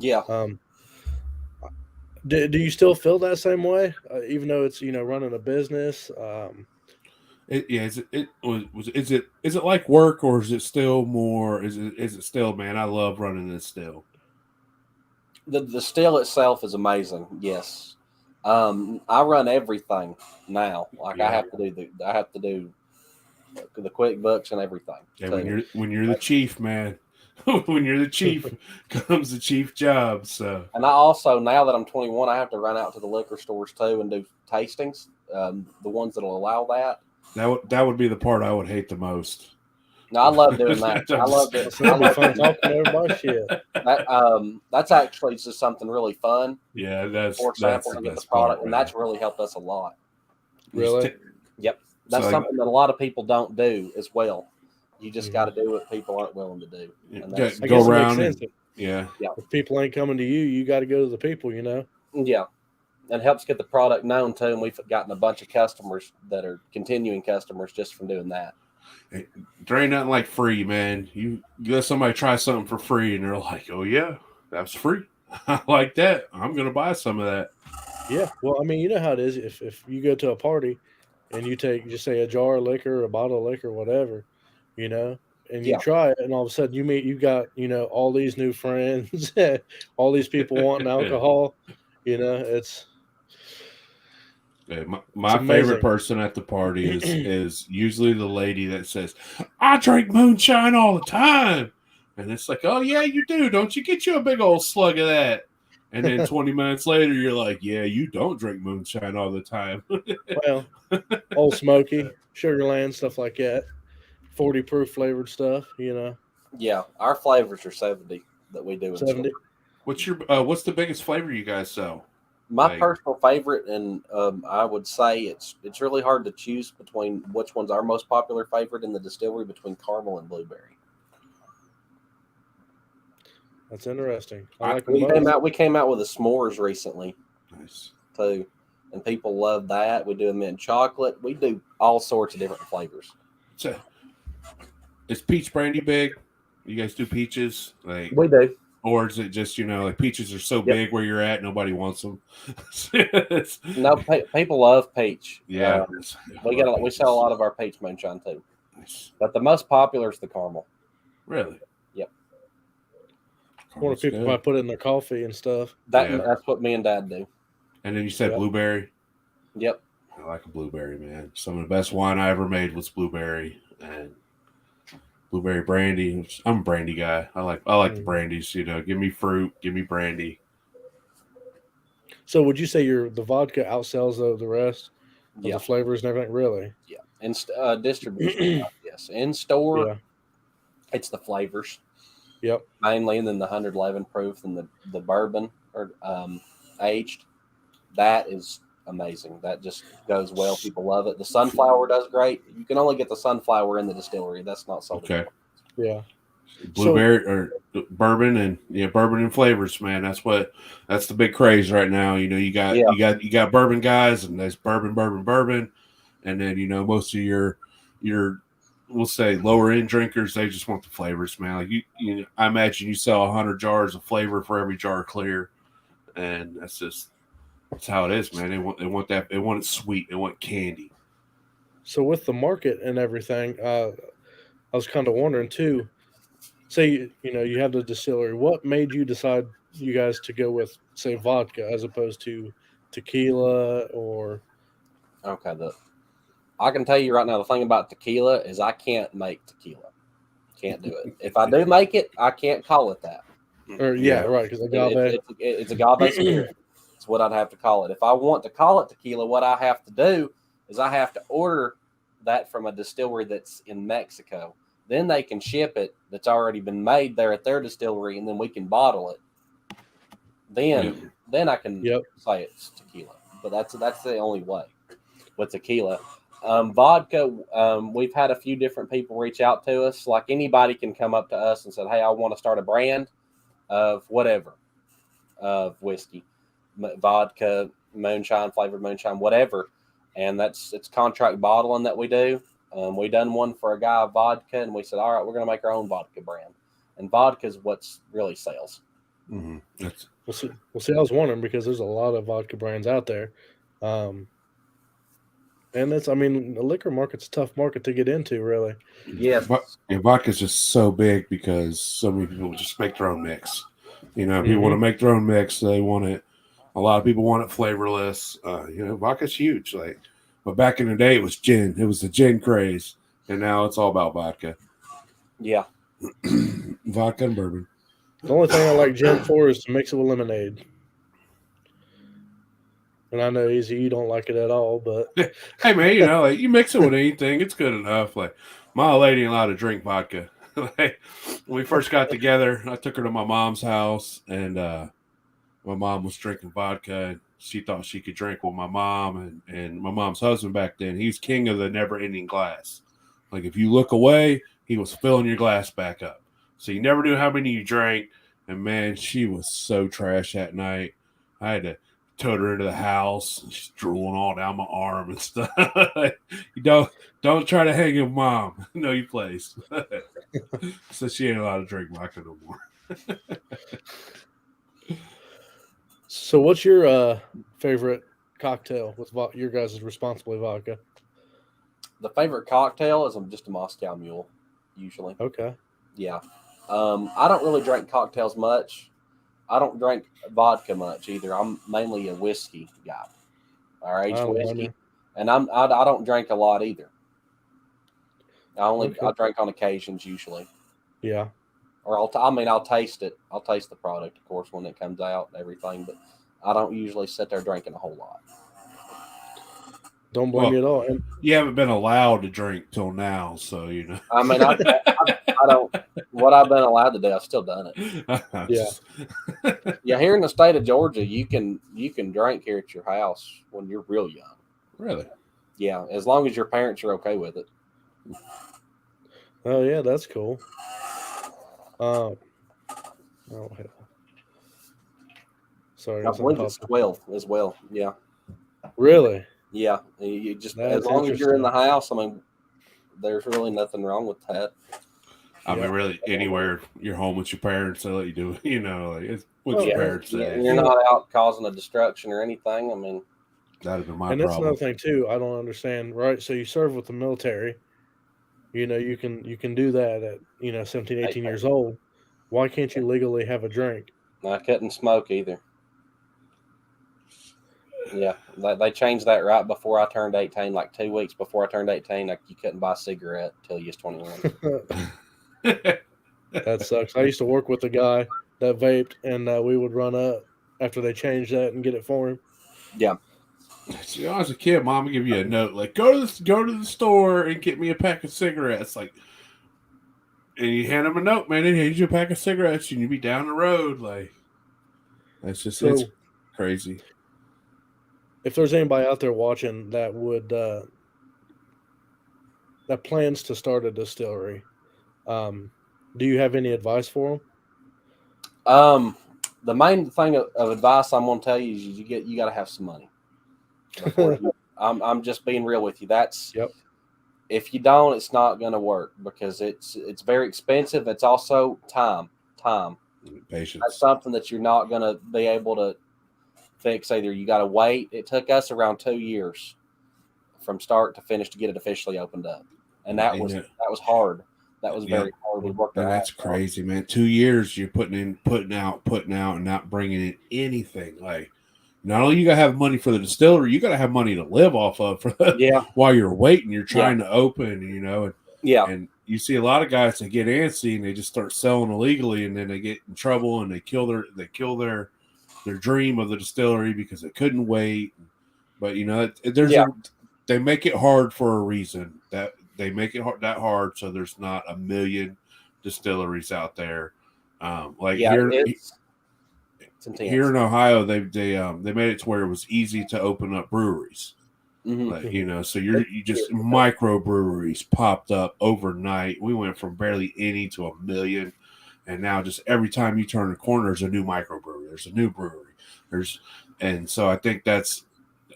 Yeah. Do you still feel that same way, even though it's running a business? Is it like work, or is it still more? Is it still, man? I love running this still. The still itself is amazing. Yes. I run everything now. Like I have to do the QuickBooks and everything. Yeah, when you're the chief, man. When you're the chief, comes the chief job. So, and I also, now that I'm 21, I have to run out to the liquor stores too and do tastings. The ones that'll allow that. That would be the part I would hate the most. No, I love doing that. I love it. It'll be fun talking to everybody. Shit. That's actually just something really fun. Yeah, that's samples the and get the best product, part, and that's really helped us a lot. Really? Yep. That's something that a lot of people don't do as well. You just got to do what people aren't willing to do. And I guess around. It makes sense. If people ain't coming to you got to go to the people. Yeah. And it helps get the product known too. And we've gotten a bunch of customers that are continuing customers just from doing that. There ain't nothing like free, man. You let somebody try something for free, and they're like, "Oh yeah, that's free. I like that. I'm gonna buy some of that." Yeah. Well, I mean, you know how it is. If you go to a party and you take, just say, a jar of liquor, or a bottle of liquor, whatever, and you try it, and all of a sudden you got all these new friends, all these people wanting alcohol. It's. My favorite person at the party is usually the lady that says, "I drink moonshine all the time," and it's like, "Oh yeah, you do, don't you? Get you a big old slug of that." And then 20 minutes later, you're like, "Yeah, you don't drink moonshine all the time." Well, Old Smoky, Sugarland, stuff like that, 40 proof flavored stuff. Yeah, our flavors are 70 that we do. 70. What's the biggest flavor you guys sell? My personal favorite, and I would say it's really hard to choose between which one's our most popular favorite in the distillery, between caramel and blueberry. That's interesting. We came out with a s'mores recently. Nice. Too, and people love that. We do them in chocolate. We do all sorts of different flavors. So, is peach brandy big? You guys do peaches? We do. Or is it just, like peaches are so big where you're at, nobody wants them? No, people love peach. Yeah. We sell a lot of our peach moonshine too. Nice. But the most popular is the caramel. Really? Yep. More people might put it in their coffee and stuff. That's what me and Dad do. And then you said blueberry? Yep. I like a blueberry, man. Some of the best wine I ever made was blueberry. And blueberry brandy. I'm a brandy guy. I like the brandies. Give me fruit, give me brandy. So would you say the vodka outsells the rest of the flavors and everything? Really? Yeah. And distribution, yes. In store, it's the flavors. Yep. Mainly, and then the 111 proof and the bourbon or aged. That is amazing. That just goes well. People love it. The sunflower does great. You can only get the sunflower in the distillery. That's not sold. Okay. Yeah. blueberry or bourbon and flavors, man. That's the big craze right now. You got bourbon guys, and there's bourbon, and then most of your we'll say lower end drinkers, they just want the flavors, man. Like I imagine you sell 100 jars of flavor for every jar of clear, and that's how it is, man. They want it sweet, they want candy. So with the market and everything, I was kind of wondering too. Say you have the distillery. What made you decide you guys to go with say vodka as opposed to tequila or? Okay, I can tell you right now, the thing about tequila is I can't make tequila. Can't do it. If I do make it, I can't call it that. Or right, because agave. It's agave spirit. It's what I'd have to call it. If I want to call it tequila, what I have to do is I have to order that from a distillery that's in Mexico. Then they can ship it that's already been made there at their distillery, and then we can bottle it. Then I can say it's tequila. But that's the only way with tequila. Vodka, we've had a few different people reach out to us. Like anybody can come up to us and say, hey, I want to start a brand of whatever, of whiskey, vodka, moonshine, flavored moonshine, whatever. And it's contract bottling that we do. We done one for a guy of vodka, and we said, all right, we're going to make our own vodka brand. And vodka is what's really sells. Mm-hmm. We'll see. I was wondering because there's a lot of vodka brands out there. And the liquor market's a tough market to get into, really. Yes. And vodka's just so big because so many people just make their own mix. People want to make their own mix. They want it. A lot of people want it flavorless. Vodka's huge. But back in the day, it was gin. It was the gin craze. And now it's all about vodka. Yeah. Vodka and bourbon. The only thing I like gin for is to mix it with lemonade. And I know, Easy, you don't like it at all, but hey, man, you mix it with anything, it's good enough. Like my old lady ain't allowed to drink vodka. When we first got together, I took her to my mom's house, and my mom was drinking vodka, and she thought she could drink with my mom and my mom's husband back then. He was king of the never-ending glass. Like if you look away, he was filling your glass back up. So you never knew how many you drank. And man, she was so trash that night. I had to tote her into the house. She's drooling all down my arm and stuff. You don't try to hang with mom. No, you place. So she ain't allowed to drink vodka no more. So what's your favorite cocktail with your guys' responsibly vodka? The favorite cocktail is just a Moscow Mule, usually. Okay. Yeah. I don't really drink cocktails much. I don't drink vodka much either. I'm mainly a whiskey guy, or aged whiskey, and I don't drink a lot either. I drink on occasions usually. Yeah. Or I'll taste it. I'll taste the product, of course, when it comes out and everything, but I don't usually sit there drinking a whole lot. Don't blame you at all. And you haven't been allowed to drink till now, so I don't. What I've been allowed to do, I've still done it. Yeah. Here in the state of Georgia, you can drink here at your house when you're real young. Really? Yeah, as long as your parents are okay with it. Oh yeah, that's cool. Oh hell. Sorry, I believe it's 12 as well. Yeah. Really? Yeah. You just as long as you're in the house, there's really nothing wrong with that. I mean, really, anywhere you're home with your parents, they let you do it. It's what your parents say. You're not out causing a destruction or anything. That'd have been my problem. And that's another thing too. I don't understand. Right? So you serve with the military. You can do that at 17, 18 years old. Why can't you legally have a drink? I couldn't smoke either. Yeah, they changed that right before I turned 18. Like 2 weeks before I turned 18, you couldn't buy a cigarette until you was 21. That sucks. I used to work with a guy that vaped, and we would run up after they changed that and get it for him. Yeah. So, as a kid, Mom would give you a note like, go to the store and get me a pack of cigarettes. And you hand them a note, man. They hand you a pack of cigarettes, and you be down the road. That's just it's crazy. If there's anybody out there watching that would that plans to start a distillery, Do you have any advice for The main thing of advice I'm going to tell you is you got to have some money. Before them? I'm just being real with you. That's Yep. if you don't, it's not going to work because it's very expensive. It's also time. That's Patience. something that you're not going to be able to fix either. You got to wait. It took us around 2 years from start to finish to get it officially opened up, and that was hard. That was very hard. We worked our That's ass off. crazy, man. 2 years you're putting out, and not bringing in anything. Like, not only you gotta have money for the distillery, you gotta have money to live off of for Yeah. while you're waiting. You're trying to open, Yeah. and you see a lot of guys that get antsy and they just start selling illegally, and then they get in trouble and they kill their dream of the distillery because it couldn't wait. But they make it hard for a reason. That they make it that hard so there's not a million distilleries out there. It's intense. Here in Ohio, they made it to where it was easy to open up breweries. Mm-hmm. So you just microbreweries popped up overnight. We went from barely any to a million, and now just every time you turn a corner, there's a new microbrewery. There's a new brewery. And so I think that's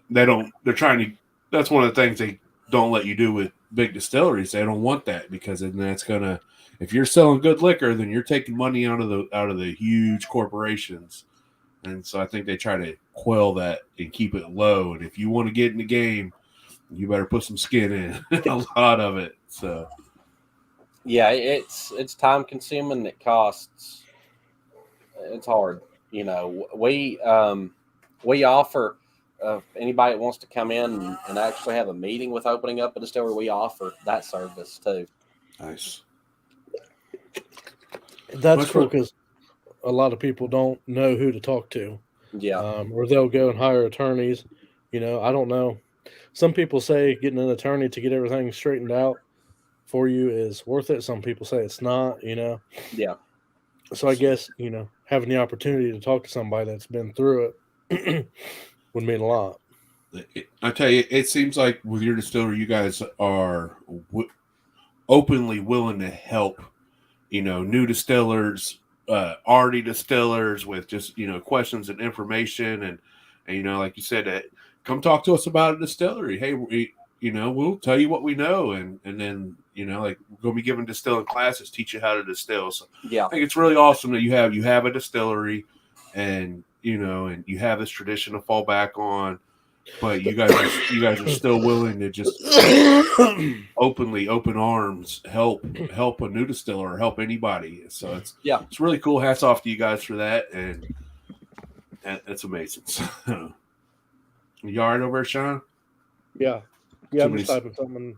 one of the things they don't let you do with big distilleries. They don't want that because then that's gonna, if you're selling good liquor, then you're taking money out of the huge corporations. And so I think they try to quell that and keep it low. And if you want to get in the game, you better put some skin in a lot of it. So yeah, it's time consuming. It costs. It's hard. We offer anybody that wants to come in and actually have a meeting with opening up a distillery. We offer that service too. nice. That's cool because a lot of people don't know who to talk to. Yeah. Or they'll go and hire attorneys. I don't know. Some people say getting an attorney to get everything straightened out for you is worth it. Some people say it's not. Yeah. So I guess having the opportunity to talk to somebody that's been through it would mean a lot. I tell you, it seems like with your distillery, you guys are openly willing to help, new distillers, already distillers with just, questions and information. And like you said, come talk to us about a distillery. Hey, we'll tell you what we know. And then, like we're going to be giving distilling classes, teach you how to distill. So Yeah. I think it's really awesome that you have a distillery and, and you have this tradition to fall back on. But you guys are still willing to just openly, open arms, help a new distiller or help anybody. So it's really cool. Hats off to you guys for that, and that's amazing. So, you all right over there, Sean? Yeah, I'm just typing something.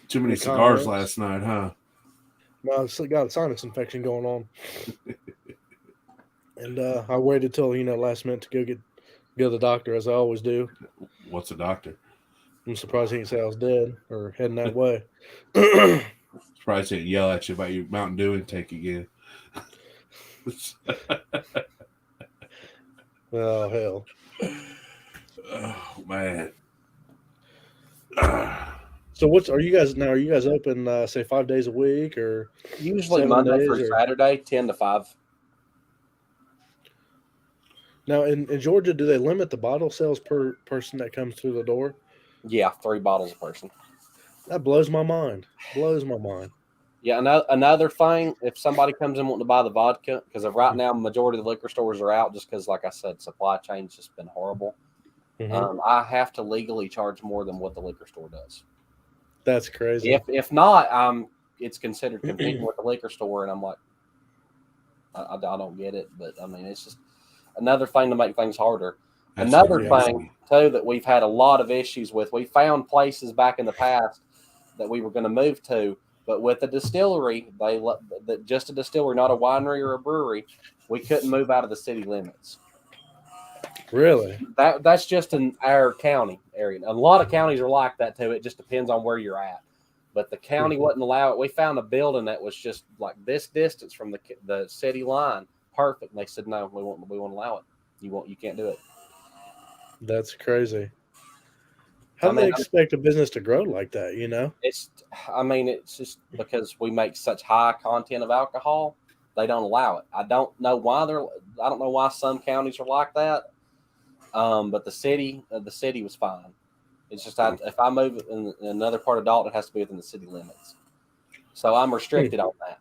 Too many cigars last night, huh? No, I've still got a sinus infection going on, and I waited till last minute to go to the doctor as I always do. What's a doctor? I'm surprised he didn't say I was dead or heading that way. Surprised he didn't yell at you about your Mountain Dew intake again. Oh hell! Oh man. So are you guys open say 5 days a week or usually 7 Monday days through Saturday, 10 to 5. Now in Georgia, do they limit the bottle sales per person that comes through the door? Yeah, 3 bottles a person. That blows my mind. Yeah, another thing, if somebody comes in wanting to buy the vodka, because of right now, majority of the liquor stores are out just because, like I said, supply chain's just been horrible. Mm-hmm. I have to legally charge more than what the liquor store does. That's crazy. If not, it's considered competing with the liquor store, and I'm like, I don't get it. But I mean, it's just another thing to make things harder. Another thing too that we've had a lot of issues with. We found places back in the past that we were going to move to, but with the distillery, just a distillery, not a winery or a brewery, we couldn't move out of the city limits. Really? That's just in our county area. A lot of counties are like that too. It just depends on where you're at. But the county wouldn't allow it. We found a building that was just like this distance from the city line, perfect. And they said no, we won't allow it. You can't do it. That's crazy. How I do mean, they expect a business to grow like that? You know? it's just because we make such high content of alcohol, they don't allow it. I don't know why some counties are like that. But the city was fine. It's just if I move in another part of Dalton, it has to be within the city limits. So I'm restricted on that.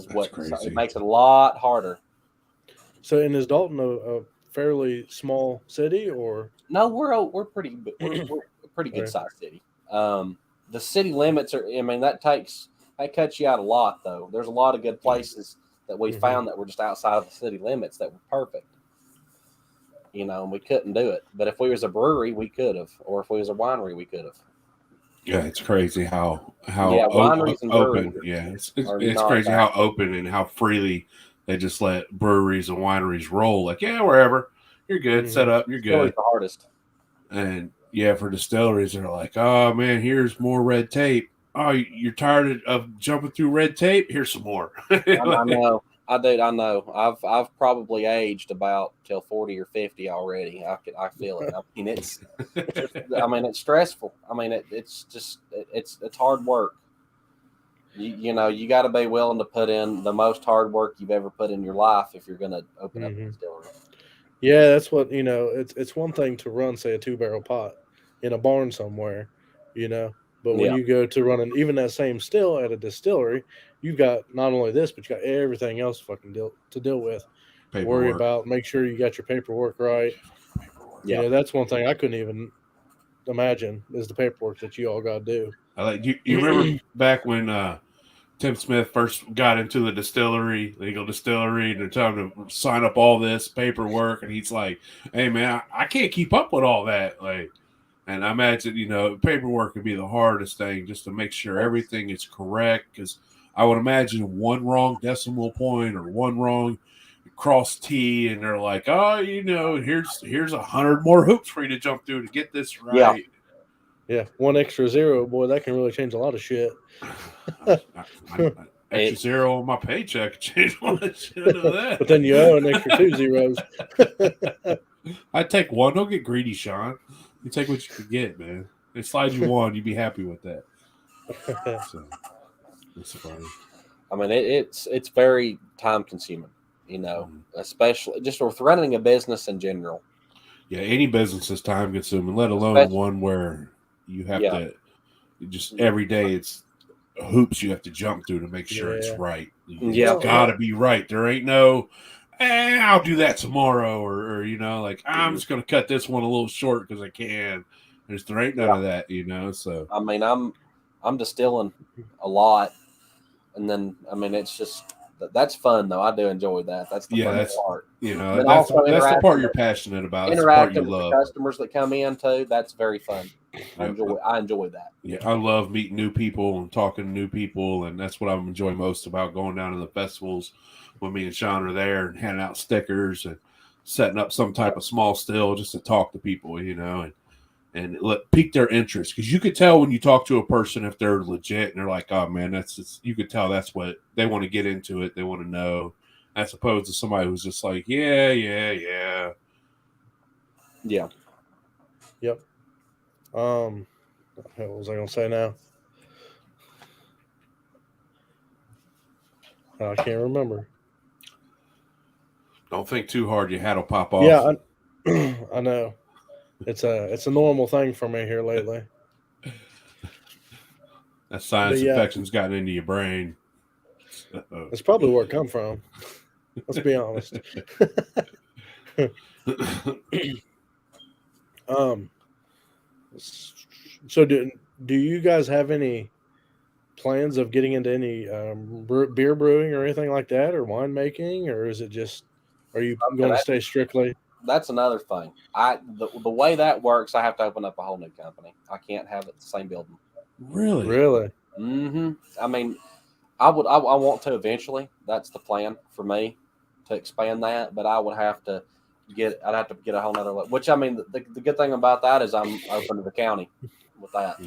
So it makes it a lot harder. So, and is Dalton a fairly small city, or No, we're pretty we're a pretty good Right. sized city. The city limits are. I mean, that cuts you out a lot though. There's a lot of good places that we found that were just outside of the city limits that were perfect. You know, and we couldn't do it. But if we was a brewery, we could have, or if we was a winery, we could have. Yeah, it's crazy how wineries and open. breweries Yeah, are it's not crazy that. how open and how freely they just let breweries and wineries roll. Like, yeah, wherever you're good, set up, you're Distillery's good. the hardest. And yeah, for distilleries, they're like, oh man, here's more red tape. Oh, you're tired of jumping through red tape? Here's some more. I know. I know. I've probably aged about till 40 or 50 already. I feel it. I mean, it's stressful. I mean, it's hard work. You know, you got to be willing to put in the most hard work you've ever put in your life if you're going to open up a distillery. Yeah, that's what It's one thing to run, say, a 2-barrel pot in a barn somewhere, but when you go to run even that same still at a distillery, you've got not only this, but you got everything else to deal with. Paperwork. Worry about, make sure you got your paperwork right. Yeah, that's one thing I couldn't even imagine is the paperwork that you all got to do. I like you remember back when Tim Smith first got into the legal distillery, and they're telling him to sign up all this paperwork, and he's like, "Hey man, I can't keep up with all that." And I imagine paperwork would be the hardest thing, just to make sure everything is correct. Because I would imagine one wrong decimal point or one wrong cross T, and they're like, "Oh, here's 100 more hoops for you to jump through to get this right." Yeah, one extra zero, boy, that can really change a lot of shit. Extra zero on my paycheck changed a lot of shit. I know that. But then you owe an extra 2 zeros. I'd take one. Don't get greedy, Sean. You take what you can get, man. They slide you one, you'd be happy with that. So, that's funny. I mean, it's very time consuming, especially just with running a business in general. Yeah, any business is time consuming, let alone one where you have to just every day it's hoops you have to jump through to make sure it's right. It's got to be right. There ain't no, I'll do that tomorrow, or I'm just going to cut this one a little short because I can. There ain't none of that, So I mean, I'm distilling a lot, and then it's just that's fun though. I do enjoy that. That's the fun part. That's the part you're passionate about. That's the part you love. With the customers that come in too. That's very fun. I enjoy that. Yeah, I love meeting new people and talking to new people, and that's what I enjoy most about going down to the festivals when me and Sean are there and handing out stickers and setting up some type of small still just to talk to people, and pique their interest, because you could tell when you talk to a person if they're legit and they're like, oh man, you could tell that's what they want to get into it, they want to know, as opposed to somebody who's just like, yeah. Yep. What was I gonna say now? I can't remember. Don't think too hard, your hat will pop off. Yeah, I know. It's a normal thing for me here lately. That sinus infection's gotten into your brain. That's probably where it come from. Let's be honest. So do you guys have any plans of getting into any beer brewing or anything like that, or winemaking, or is it just, are you going to stay strictly? That's another thing. The way that works, I have to open up a whole new company. I can't have it the same building. Really? Mm-hmm. I mean, I want to eventually. That's the plan for me, to expand that. But I would have to get a whole nother, which, I mean, the good thing about that is I'm open to the county with that,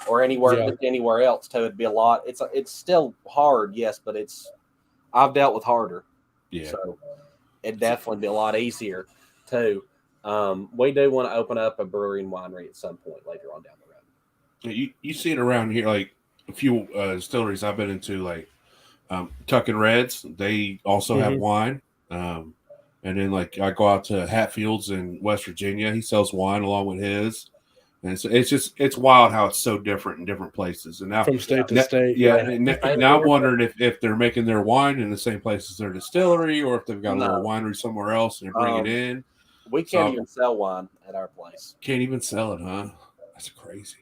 or anywhere else too. It'd be a lot. It's still hard, yes, but I've dealt with harder. Yeah. So it'd definitely be a lot easier too. We do want to open up a brewery and winery at some point later on down the road. You see it around here, like a few distilleries I've been into, like Tuck and Reds. They also have wine. And then like I go out to Hatfields in West Virginia. He sells wine along with his. And so it's wild how it's so different in different places. And now from state to state. Yeah. And now I'm wondering if they're making their wine in the same place as their distillery, or if they've got a little winery somewhere else and they bring it in. We can't even sell wine at our place. Can't even sell it, huh? That's crazy.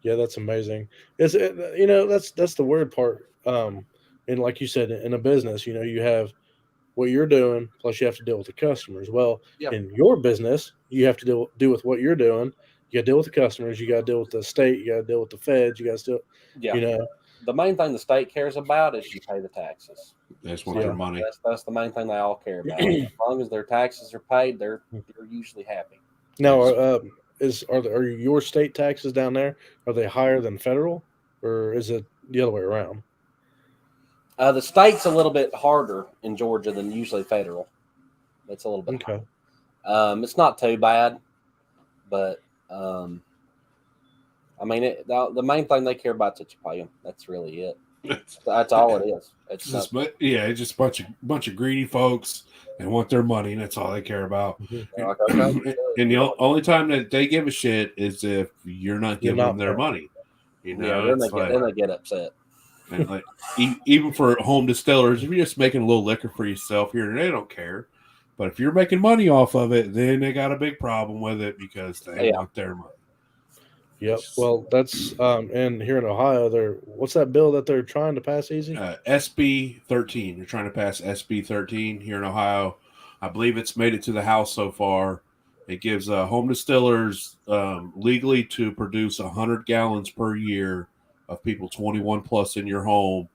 Yeah, that's amazing. That's the weird part. And like you said, in a business, you have what you're doing, plus you have to deal with the customers. Well, in your business, you have to deal with what you're doing. You got to deal with the customers. You got to deal with the state. You got to deal with the feds. You got to still, The main thing the state cares about is you pay the taxes. They just want their money. That's the main thing they all care about. As long as their taxes are paid, they're usually happy. Now, are your state taxes down there? Are they higher than federal, or is it the other way around? The state's a little bit harder in Georgia than usually federal. It's a little bit okay. It's not too bad, but the main thing they care about is that you pay them. That's really it. That's all it is. It's just a bunch of greedy folks and want their money, and that's all they care about. And the only time that they give a shit is if you're not giving them their money. Then they get upset. And like even for home distillers, if you're just making a little liquor for yourself here, they don't care. But if you're making money off of it, then they got a big problem with it because they want their money. Yep. Well, that's and here in Ohio, what's that bill that they're trying to pass easy? SB 13. They're trying to pass SB 13 here in Ohio. I believe it's made it to the House so far. It gives home distillers legally to produce 100 gallons per year of people 21 plus in your home.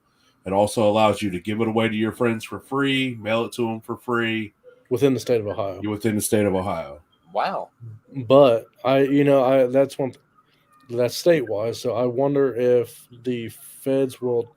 It also allows you to give it away to your friends for free, mail it to them for free. Within the state of Ohio. Within the state of Ohio. Wow. But that's one. That's statewide, so I wonder if the feds will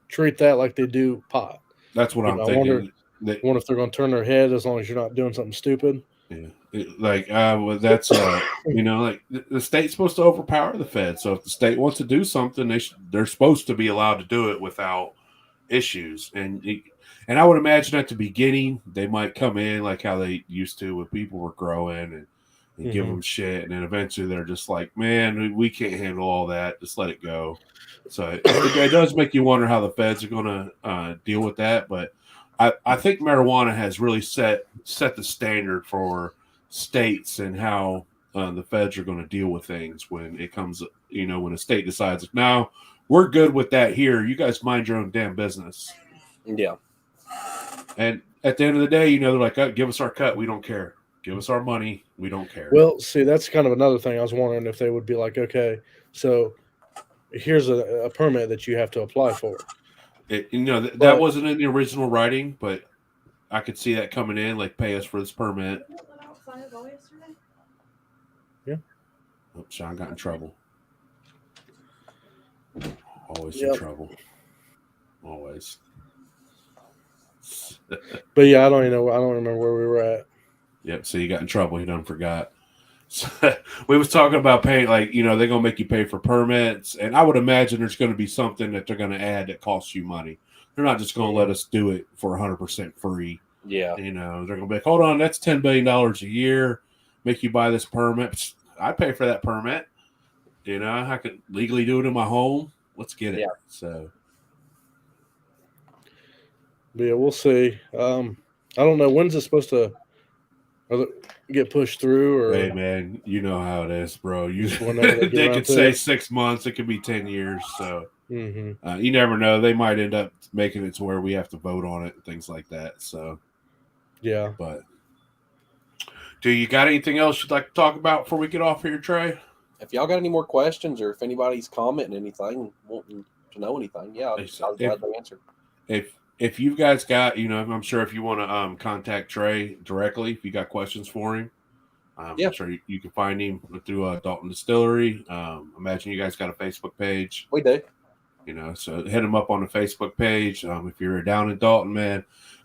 treat that like they do pot. That's what I'm thinking. I wonder if they're going to turn their head as long as you're not doing something stupid. Yeah, that's like the state's supposed to overpower the feds. So if the state wants to do something, they're supposed to be allowed to do it without issues. And I would imagine at the beginning they might come in like how they used to when people were growing and give them shit, and then eventually they're just like, man, we can't handle all that. Just let it go. So it does make you wonder how the feds are going to deal with that. But I think marijuana has really set the standard for states and how the feds are going to deal with things when it comes, when a state decides, now we're good with that here. You guys mind your own damn business. Yeah. And at the end of the day, they're like, give us our cut. We don't care. Give us our money. We don't care. Well, see, that's kind of another thing. I was wondering if they would be like, okay, so here's a permit that you have to apply for. That wasn't in the original writing, but I could see that coming in, like, pay us for this permit. Yeah. Oh, Sean got in trouble. Always in trouble. Always. But yeah, I don't remember where we were at. Yep. So you got in trouble. You done forgot. So, we was talking about paying, like, they're going to make you pay for permits. And I would imagine there's going to be something that they're going to add that costs you money. They're not just going to let us do it for 100% free. Yeah. They're going to be like, hold on, that's $10 billion a year. Make you buy this permit. I pay for that permit. I could legally do it in my home. Let's get it. Yeah. So. But yeah, we'll see. I don't know. When's it supposed to get pushed through? Or hey, man, you know how it is, bro. They could say 6 months. It could be 10 years. So you never know. They might end up making it to where we have to vote on it and things like that. So, yeah. But do you got anything else you'd like to talk about before we get off here, Trey? If y'all got any more questions or if anybody's commenting anything, wanting to know anything, I'll gladly answer. If you guys got, I'm sure if you want to contact Trey directly, if you got questions for him, I'm sure you can find him through Dalton Distillery. Imagine you guys got a Facebook page. We do. So hit him up on the Facebook page. If you're down in Dalton, man,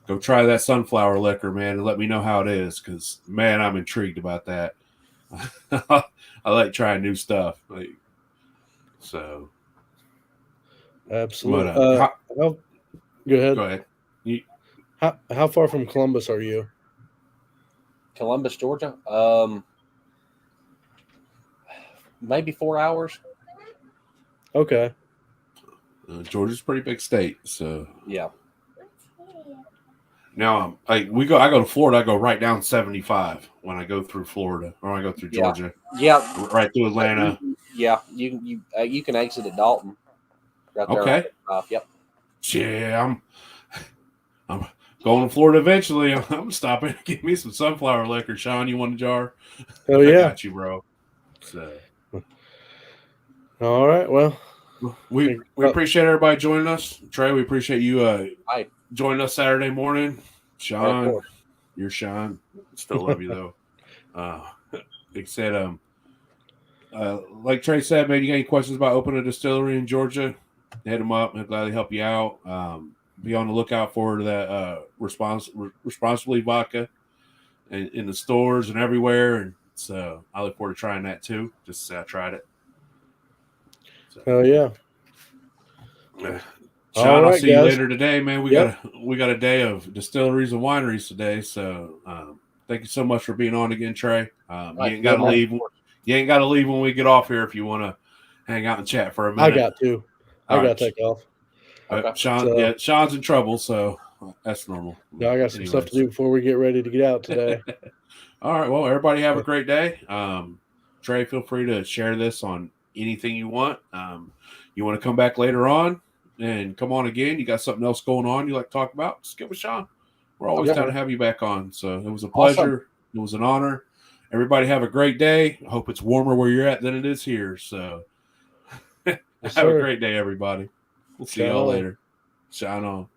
go try that sunflower liquor, man, and let me know how it is. Because man, I'm intrigued about that. I like trying new stuff. So. Absolutely. But, go ahead. Go ahead. How far from Columbus are you? Columbus, Georgia. Maybe 4 hours. Okay. Georgia's a pretty big state, so Yeah. now I go to Florida. I go right down 75 when I go through Florida, or when I go through Georgia. Yeah. Right through Atlanta. Yeah. You can exit at Dalton. Right there. Okay. Yep. Yeah, I'm going to Florida eventually. I'm stopping. Get me some sunflower liquor, Sean. You want a jar? Oh yeah. I got you, bro. So. All right. Well, we appreciate everybody joining us. Trey, we appreciate you joining us Saturday morning. Sean, you're Sean. Still love you though. Like I said, like Trey said, man, you got any questions about opening a distillery in Georgia? Hit him up. He'll gladly help you out. Be on the lookout for that responsibly vodka in the stores and everywhere. And so I look forward to trying that too. Just to say I tried it. So. Oh yeah. Sean, I'll see you later today, man. We got a day of distilleries and wineries today. So thank you so much for being on again, Trey. You ain't got to leave. You ain't got to leave when we get off here if you want to hang out and chat for a minute. I got to take off. Sean, Sean's in trouble, so that's normal. No, I got some stuff to do before we get ready to get out today. All right. Well, everybody have a great day. Trey, feel free to share this on anything you want. You want to come back later on and come on again. You got something else going on you like to talk about? Just get with Sean. We're always down to have you back on. So it was a pleasure. Awesome. It was an honor. Everybody have a great day. I hope it's warmer where you're at than it is here. So have a great day, everybody. We'll see y'all later. Shine on.